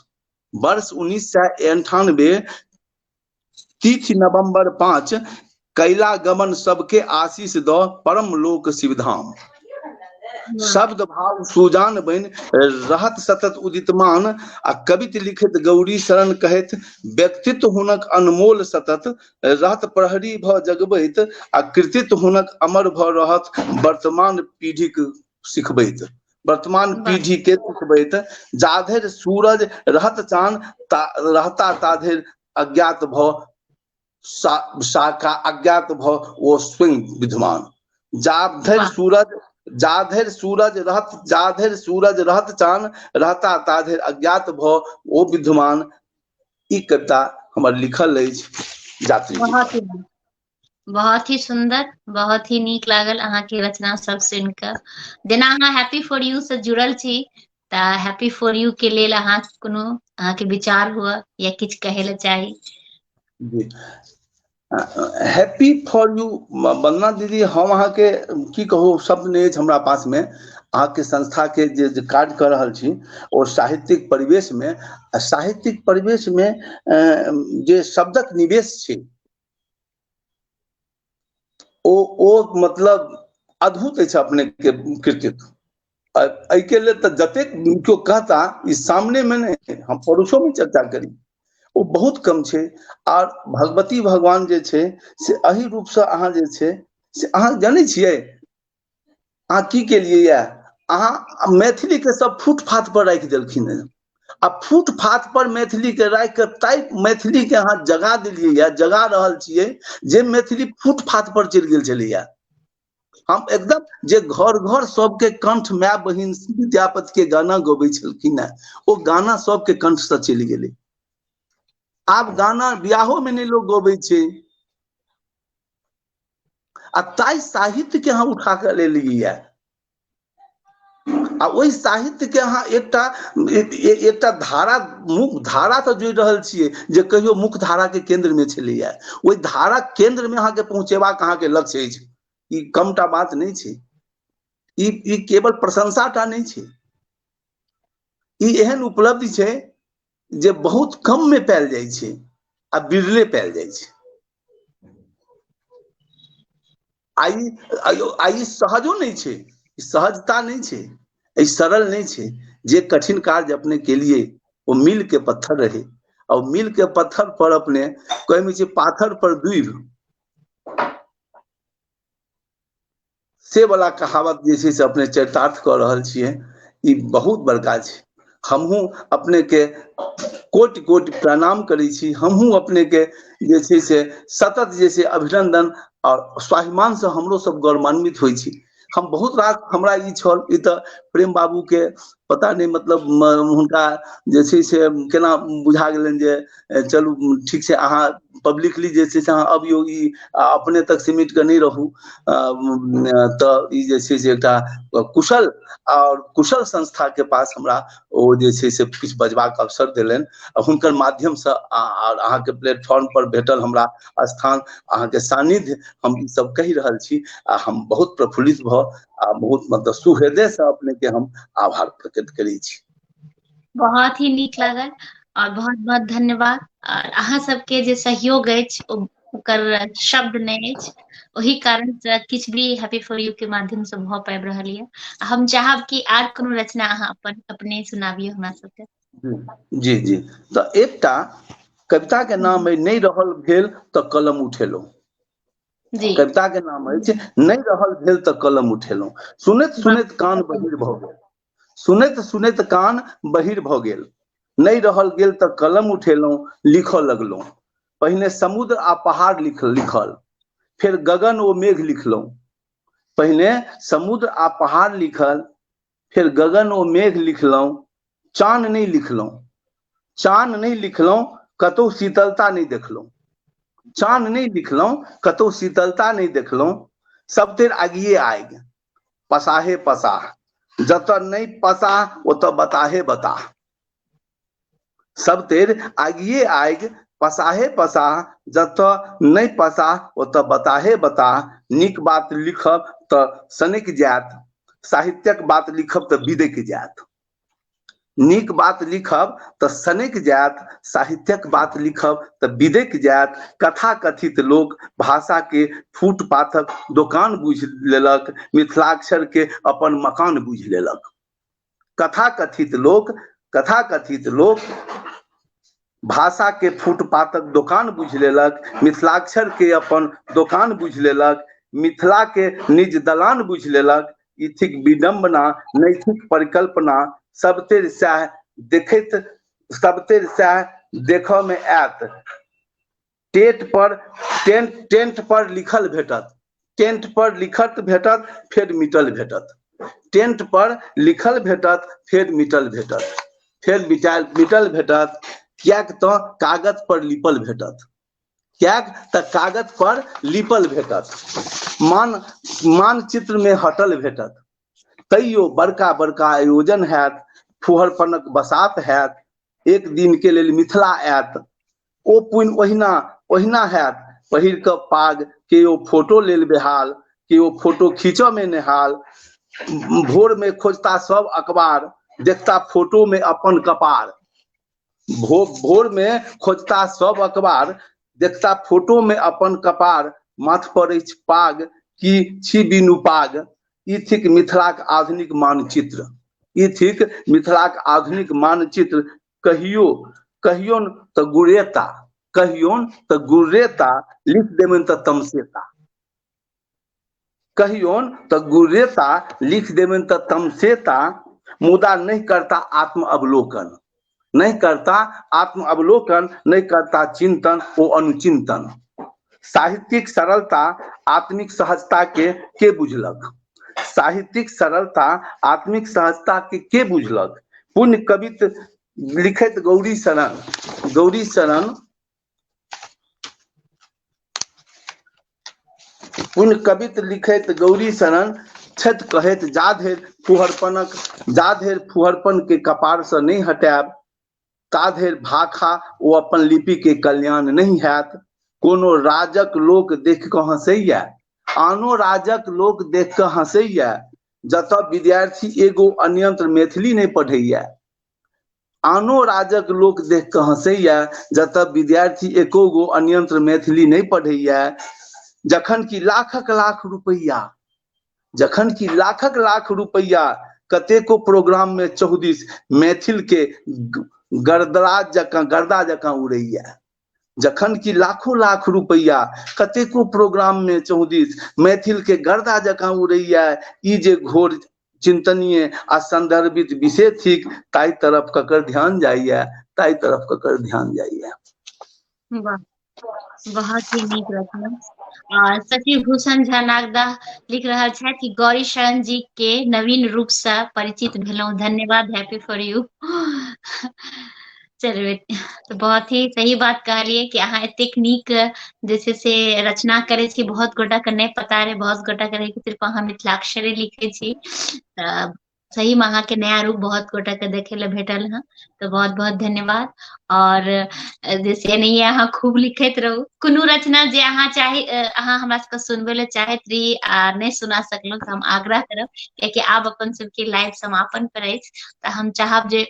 वर्ष 1998 तिथि नवंबर 5 कैला गमन सबके आशीष दो परम लोक शिवधाम। शब्द भाव सुजान बन रहत सतत उदितमान आ कवित लिखित गौरी शरण कहत व्यक्तित्व हुनक अनमोल सतत रहत प्रहरी भ जगबैत आ कृतित्व हुनक अमर भ रहत वर्तमान पीढ़ीक सिखबैत, वर्तमान पीढ़ी के सिखबैत। जाधरि सूरज रहत चान रहता ताधरि अज्ञात भ शाखा अज्ञात भ वो स्वयं विद्यमान। जाधरि सूरज रहत चान रहता ताधरि अज्ञात भ वो विद्यमान। ई कविता हमर लिखल अछि जात्री। बहुत ही सुंदर, बहुत ही नीक लागल अहाँ के रचना सब सुन के। जेना अहाँ हैप्पी फॉर यू से जुड़ल छी त हैप्पी फॉर यू के लेल अहाँ कोनो अहाँ के विचार हुआ या किछ कहे ले चाही? जी, हैप्पी फॉर यू वंदना दीदी, हम अहाँ के की कहू शब्द नहीं अछि हमरा पास में। अहाँ के संस्था के जे कार्य कर रहल छी और साहित्यिक परिवेश में जे शब्दक निवेश छै ओ मतलब अद्भुत अछि अपने के कृतित्व। एहि के लेल तऽ जतेक केओ कहता ई सामने में नहीं, हम पड़ोसों में चर्चा करी वो बहुत कम छै। और भगवती भगवान जे छै से एही रूप से अहाँ जे छै से अहाँ जानै छियै अहाँ की केलियै या अहाँ मैथिली के सब फुटपाथ पर राखि देलखिन है। आ फुटपाथ पर मैथिली के राखि के ताइ मैथिली के अहाँ जगा देलियै या, जगा रहल छियै जे मैथिली फुटपाथ पर चलि गेल छलैया। हम एकदम जे घर घर सबके कंठ माय बहिन विद्यापति के गाना गबै छलखिन है, ओ गाना सबके कंठ से चलि गेलै। आब गाना बियाहो में नहीं लोग गबै छै। आ ताई साहित्य के अहाँ उठा के लेलियै आ ओहि साहित्य के अहाँ एकटा धारा मुख्य धारा तो जोड़ि रहल छियै जे कहियो मुख्य धारा के केंद्र में छलैया। ओहि धारा केंद्र में अहाँ के पहुंचेबाक अहाँ के लक्ष्य अछि। ई कमटा बात नहीं छै, ई केवल प्रशंसा टा नहीं छै, ई एहन उपलब्धि छै जे बहुत कम में पायल जाइ छै आ बिरले पायल जाइ छै। आई सहजो नहीं छै, सहजता नहीं छै, सरल नहीं छै। जे कठिन कार्य अपने के लिए वो मील के पत्थर रहे और मील के पत्थर पर अपने कहै छै पाथर पर दूब से वाला कहावत जे छै से अपने चरितार्थ कर रहल छियै। ई बहुत बड़का छै। हमहूँ अपने के कोटि कोटि प्रणाम करै छी। हमहूँ अपने के जे छै से सतत जे छै अभिनंदन और स्वाभिमान से हमरो सब गौरवान्वित होइ छी। हम बहुत रात हमरा ई छल, ई तऽ प्रेम बाबू के पता नहीं मतलब हुनका जे छै से केना बुझा गेलनि जे चलू ठीक छै अहाँ पब्लिकली जे छै से अहाँ अबियौ, ई अपने तक सिमट के नहीं रहू। तऽ ई जे छै से एकटा कुशल और कुशल संस्था के पास हमरा ओ जे छै से किछु बजबाक अवसर देलनि। हुनकर माध्यम से और अहाँ के प्लेटफॉर्म पर भेटल हमरा स्थान, अहाँ के सानिध्य हम ई सब कहि रहल छी। आ हम बहुत प्रफुल्लित भ आ बहुत मतलब सुहृदय से अपने के हम आभार प्रकट करै छी। बहुत ही नीक लागल और बहुत बहुत धन्यवाद। और अहाँ सबके जे सहयोग अछि ओकर शब्द नहीं अछि, ओही कारण से किछ भी हैप्पी फॉर यू के माध्यम से भ पाबि रहल ये। हम चाहब कि आर कोनो रचना अहाँ अपने सुनाबियौ हमरा सबके। जी जी, तो एकटा कविता के नाम है नहीं रहल भेल तो कलम उठेलहुं। जी कविता के नाम है नहीं रहल भेल तो कलम उठेलहुं। सुनैत सुनैत कान बहिर भ गेल, सुनैत सुनैत कान बहिर भ गेल, नहीं रहल गेल त कलम उठेलहुं, लिखऽ लगलहुं। पहिने समुद्र आ पहाड़ लिखल, फिर गगन ओ मेघ लिखलहुं। पहिने समुद्र आ पहाड़ लिखल, फिर गगन ओ मेघ लिखलहुं। चान नहीं लिखलहुं, चान नहीं लिखलहुं, कतौ शीतलता नहीं देखलहुं। चान नहीं लिखलहुं, कतौ शीतलता नहीं देखलहुं। सब तेर आगिए आगि, पसाहे पसाह, जतऽ नहीं पसाह ओतऽ बताहे बताह। सब तेर आगिए आगि, पसाहे पसाह, जतऽ नहीं पसाह ओतऽ बताहे बताह। नीक बात लिखब तऽ सनक जायत, साहित्यक बात लिखब तऽ बिदक जायत। नीक बात लिखब तऽ सनक जायत, साहित्यक बात लिखब तऽ बिदक जायत। कथा कथित लोक भाषा के फूट पाथक दोकान बुझि लेलक, मिथिलाक्षर के अपन मकान बुझि लेलक। कथा कथित लोक भाषा के फुटपाथक दोकान बुझि लेलक, मिथिलाक्षर के अपन दोकान बुझि लेलक। मिथिला के निज दलान बुझि लेलक। ई थिक विडंबना, नैतिक परिकल्पना, सब तेर सएह देखैत, सब तेर सएह देखऽ में आयत। टेंट पर लिखल भेटत, टेंट पर लिखत भेटत, फेर मिटल भेटत। टेंट पर लिखल भेटत, फेर मिटल भेटत, फेर मिटल भेटत। कियाक तऽ कागज पर लिपल भेटत, कियाक तऽ कागज पर लिपल भेटत। मानचित्र में हटल भेटत। तैयो बड़का बड़का आयोजन हैत, फुहरपनक बसात हैत। एक दिन के लेल मिथिला आयत, ओ पुनि ओहिना हैत। पहिर कऽ पाग के ओ फोटो लेल बेहाल, के ओ फोटो खींचऽ में नेहाल। भोर में खोजता सब अखबार, देखता फोटो में अपन कपार। भोर में खोजता सब अखबार, देखता फोटो में अपन कपार। माथ पर अछि पाग, की छी बिनु पाग। ई थिक मिथिलाक आधुनिक मानचित्र, ई थिक मिथिलाक आधुनिक मानचित्र। कहियोन तऽ गुरेता, कहियोन तऽ गुरेता, लिख देबनि तऽ तमसेता। कहियोन तऽ गुरेता, लिख देबनि तऽ तमसेता। मुदा नहीं करता आत्म अवलोकन, नहीं करता आत्म अवलोकन, नहीं करता चिंतन ओ अनुचिंतन। साहित्यिक सरलता आत्मिक सहजता के बुझलक, साहित्यिक सरलता आत्मिक सहजता के बुझलक। पुण्य कवित लिखैत गौरी शरण, पुण्य कवित लिखैत गौरी शरण। छत कहैत जाधरि फुहरपन के कपार से नहीं हटायब, ताधरि भाखा ओ अपन लिपि के कल्याण नहीं हैत। कोनो राजक लोक देख कऽ हंसैया, आनो राजक लोक देख कऽ हंसैया। जतऽ विद्यार्थी एगो अन्यंत्र मैथिली नहीं पढ़ैया, आनो राजक लोक देख कऽ हंसैया। जतऽ विद्यार्थी एको गो अन्यंत्र मैथिली नहीं पढ़ैया। जखन कि लाखक लाख रुपैया कतेको प्रोग्राम में चौदिस मैथिल के गर्दा जकां उड़ैया। जखन कि लाखों लाख रुपैया कतेको प्रोग्राम में चौदिस मैथिल के गर्दा जकां उड़ैया। ई जे घोर चिंतनीय आ संदर्भित विषय थिक, ताई तरफ ककर ध्यान जाइया, ताई तरफ ककर ध्यान जाइया। वाह, बहुत ही नीक रचना। और सचिव भूषण झा नागदा लिख रहल छथि कि गौरी शरण जी के नवीन रूप से परिचित भेलहुं, धन्यवाद, हैप्पी फॉर यू। चलू, तो बहुत ही सही बात कहलिए कि अहाँ एतेक नीक जे छै से रचना करे छी। बहुत गोटा के नहीं पता रहे, बहुत गोटा के रहे कि सिर्फ अहाँ मिथिलाक्षरे लिखे छी। सही में अहाँ के नया रूप बहुत गोटा के देखे ले भेटल है, तो बहुत बहुत धन्यवाद। और जैसे नहीं अहाँ खूब लिखैत रहू। कोनो रचना जे अहाँ अहाँ हमरा सबके सुनबे ले चाहैत रही आ नहीं सुना सकलहुँ, तो हम आग्रह करब, कियाकि आब अपन सबके लाइव समापन पर अछि, तऽ हम चाहब जे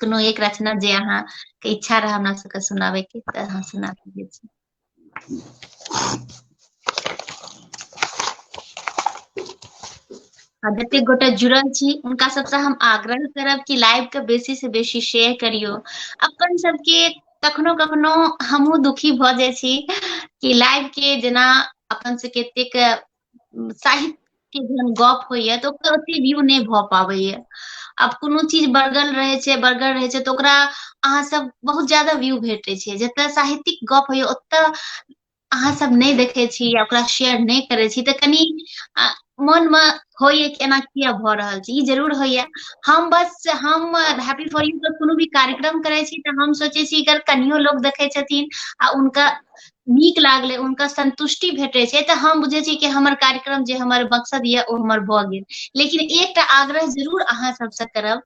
कोनो एक रचना जे अहाँ के इच्छा रहे हमरा सबके सुनाबे के, तऽ अहाँ सुना सकै छी। जतेक गोटे जुड़ल छी उनका सबसे हम आग्रह करब कि लाइव के बेसी से बेसी शेयर करियो। अपन सबके कखनो कखनो हमहूँ दुखी भऽ जाइ छी कि लाइव के जेना अपन सबके एतेक साहित्य के जहन गप होइए तो ओकर ओते व्यू नहीं भ पाबैये। आब कोनो चीज बर्गर रहे छै तो ओकरा अहाँ सब बहुत ज्यादा व्यू भेटे छै, जतऽ साहित्यिक गप होइए ओतऽ अहाँ सब नहीं देखे छी या ओकरा शेयर नहीं करे छी, तऽ कनी मन में होइए कि एना किया भ रहल छै। ई जरूर होइए। हम हैप्पी फॉर यू पर कोनो भी कार्यक्रम करे छी तऽ हम सोचे छी अगर कनियो लोग देखे छथिन आ उनका नीक लागले, उनका संतुष्टि भेटे छै, तऽ हम बुझे छी कि हमर कार्यक्रम जे हमर मकसद ये ओ हमर भ गेल। लेकिन एकटा आग्रह जरूर अहाँ सबसे करब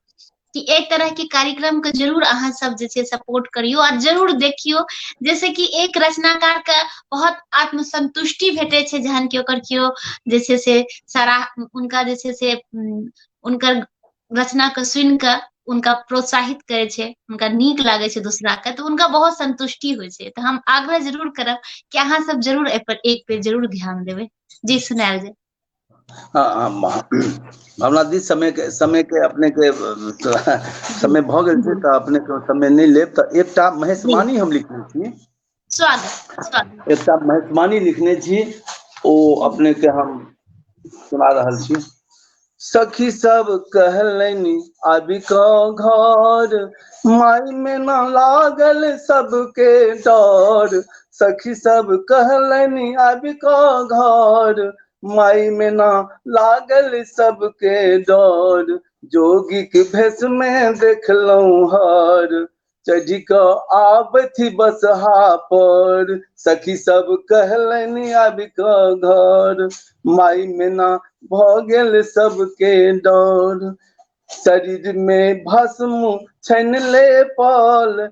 कि एक तरह के कार्यक्रम के जरूर अहाँ सब जे छै सपोर्ट करियो और जरूर देखियो, जैसे कि एक रचनाकार के बहुत आत्मसंतुष्टि भेटे छै जहन कि ओकर कियो जे छै से उनका जे छै से उनकर रचना के सुनि के उनका प्रोत्साहित करे छै, उनका नीक लागे छै दूसरा के, तो उनका बहुत संतुष्टि होय छै। तो हम आग्रह जरूर करब कि अहाँ सब जरूर एहि पर एक बेर जरूर ध्यान देबै। जी सुनायल जाय। हमरा दिस समय के अपने के समय भ गेल छै, तऽ अपने के समय नहीं लेब। तऽ एकटा महेशवाणी हम लिखने छी। स्वागत। एकटा महेशवाणी लिखने छी, ओ अपने के हम सुना रहल छी। सखी सब कहलनि आबि कऽ घर, माई में न लागल सबके डर। सखी सब कहलनि आबि कऽ घर, माई में न लागल सबके डर। जोगी के भेष में देखलहुं हर, चढ़ि कऽ आबथि बसहा पर। सखी सब कहलनि आबि कऽ घर, माई में न भ गेल सबके डर। शरीर में भस्म छनले पल,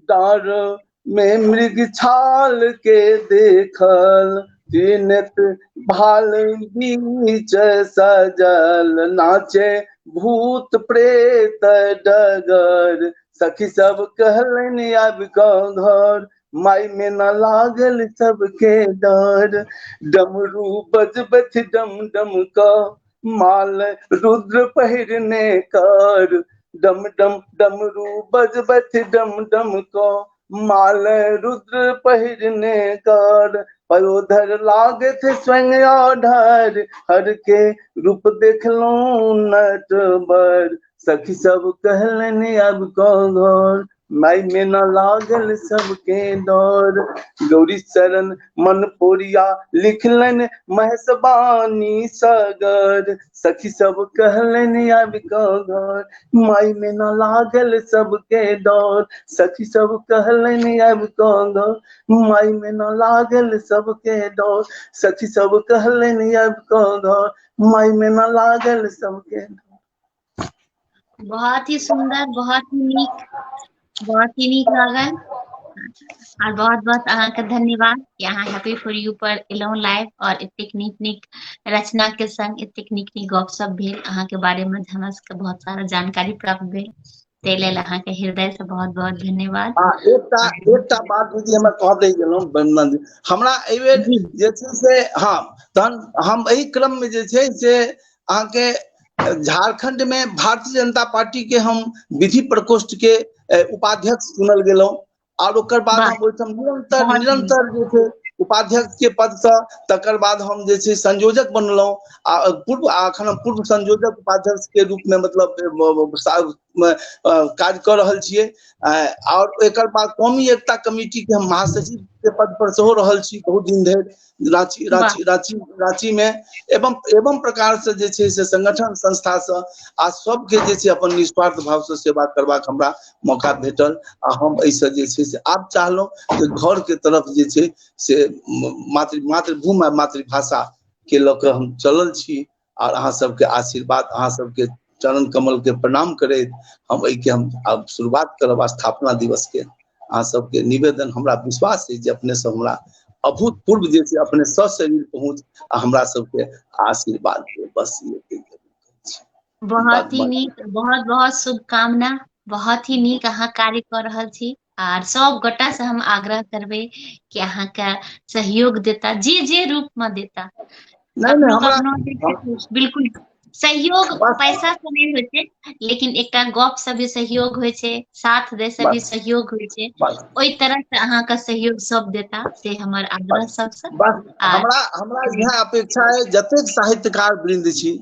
डाँड़ में मृग छाल के देखल। त्रिनेत भाल बीच सजल, नाचे भूत प्रेत डगर। सखी सब कहलनि आबि कऽ घर, माई में न लागल सबके डर। डमरू बजबैत डम डम कऽ, माल रुद्र पहिरने कर। डम डम डमरू बजबैत डम डम कऽ, माल रुद्र पहिरने कर। पयोधर लागैत स्वयं आढर, हर के रूप देखलहुं नटवर। सखी सब कहलनि आबि कऽ घर, माई में न लागल सबके डर। गौरी शरण मन पोरिया लिखलनि महेशवाणी सगर। सखी सब कहलनि आबि कऽ घर, माई में न लागल सबके डर। सखी सब कहलनि आबि कऽ घर, माई में न लागल सबके डर। सखी सब कहलनि आबि कऽ घर, माई में न लागल सबके डर। बहुत ही सुंदर, बहुत ही नीक लागल। और बहुत बहुत अहाँ के धन्यवाद कि अहाँ हैप्पी फॉर यू पर एलहुं लाइव और एतेक नीक नीक रचना के संग एतेक नीक नीक गपशप भेल। अहाँ के बारे में हमरा सबके बहुत सारा जानकारी प्राप्त भेल, ताहि लेल अहाँ के हृदय से बहुत बहुत धन्यवाद। एकटा बात दीदी हम कह दे गेलहुँ, हमरा एहि बेर जे छै से तहन हम एहि क्रम में जे छै से अहाँके झारखंड में भारतीय जनता पार्टी के हम विधि प्रकोष्ठ के उपाध्यक्ष चुनल गेलहुँ, और ओकर बाद हम ओहिठाम निरंतर जे छै उपाध्यक्ष के पद से, तकर बाद हम जे छै संयोजक बनलहुँ, आ एखन हम पूर्व संयोजक उपाध्यक्ष के रूप में मतलब काज कऽ रहल छियै। और एकर बाद कौमी एकता कमेटी के हम महासचिव के पद पर सेहो रहल छी बहुत दिन धरि रांची में। एवं प्रकार से जे छै से संगठन संस्था से आ सबके जे छै अपन निस्वार्थ भाव से सेवा करबाक हमरा मौका भेटल। आ हम एहिसँ जे छै से आब चाहलहुँ जे घर के तरफ जे छै से मातृभूमि आ मातृभाषा के लऽ कऽ हम चलल छी। और अहाँ सबके आशीर्वाद, अहाँ सबके चरण कमल के प्रणाम करैत हम एहिके हम आब शुरुआत करब स्थापना दिवस के। अहाँ सबके निवेदन, हमरा विश्वास है जे अपने सब हमरा अभूतपूर्व जे छै अपने सशरीर पहुँच आ हमरा सबके आशीर्वाद दे, बस ये। बहुत ही नीक, बहुत बहुत शुभकामना। बहुत ही नीक अहाँ कार्य कर रहल छी, आर सब गोटा से हम आग्रह करबै कि अहाँ के सहयोग देता, जे रूप में देता। नहीं हमरा बिल्कुल सहयोग बस पैसा से नहीं होय छै, लेकिन एकटा गप से भी सहयोग होय छै, साथ दे से भी बस सहयोग होय छै। बस ओई तरह से अहाँके सहयोग सब देता से हमर आग्रह बस सबसे। बस आ हमरा हमरा इएह अपेक्षा है, जतेक साहित्यकार वृंद छी,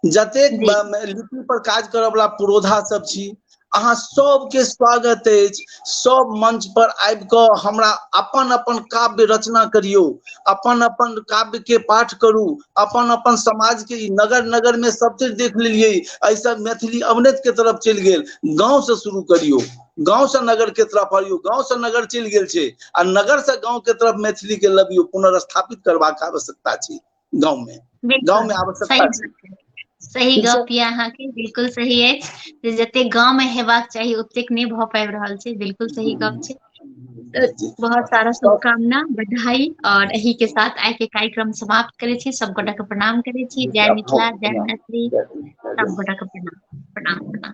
जतेक जी लिपि पर काज करऽ वाला पुरोधा सब छी, अहाँ सबके स्वागत अछि। सब मंच पर आबि कऽ हमरा अपन अपन काव्य रचना करियौ, अपन अपन काव्य के पाठ करू, अपन अपन समाज के ई नगर नगर में सब चीज देख लेलियै, एहि सब मैथिली अवनति के तरफ चलि गेल। गांव से शुरू करियौ, गांव से नगर के तरफ आइयो, गांव से नगर चलि गेल छै, आ नगर से गांव के तरफ मैथिली के लबियो, पुनर्स्थापित करबाक आवश्यकता छै गांव बिल्कुल में सही आवश्यकता छै। बात है। सही ठीक छै। गप ये अहाँके, बिल्कुल सही अछि जे जते गांव में हेबाक चाही ओतेक नहीं भऽ पाबि रहल छै, बिल्कुल सही गप छै। बहुत सारा सब शुभकामना, बधाई, और एही के साथ आइ के कार्यक्रम समाप्त करे छी। सब गोटा के प्रणाम करे छी। जय मिथिला, जय मैथिली, सब गोटा के प्रणाम प्रणाम प्रणाम।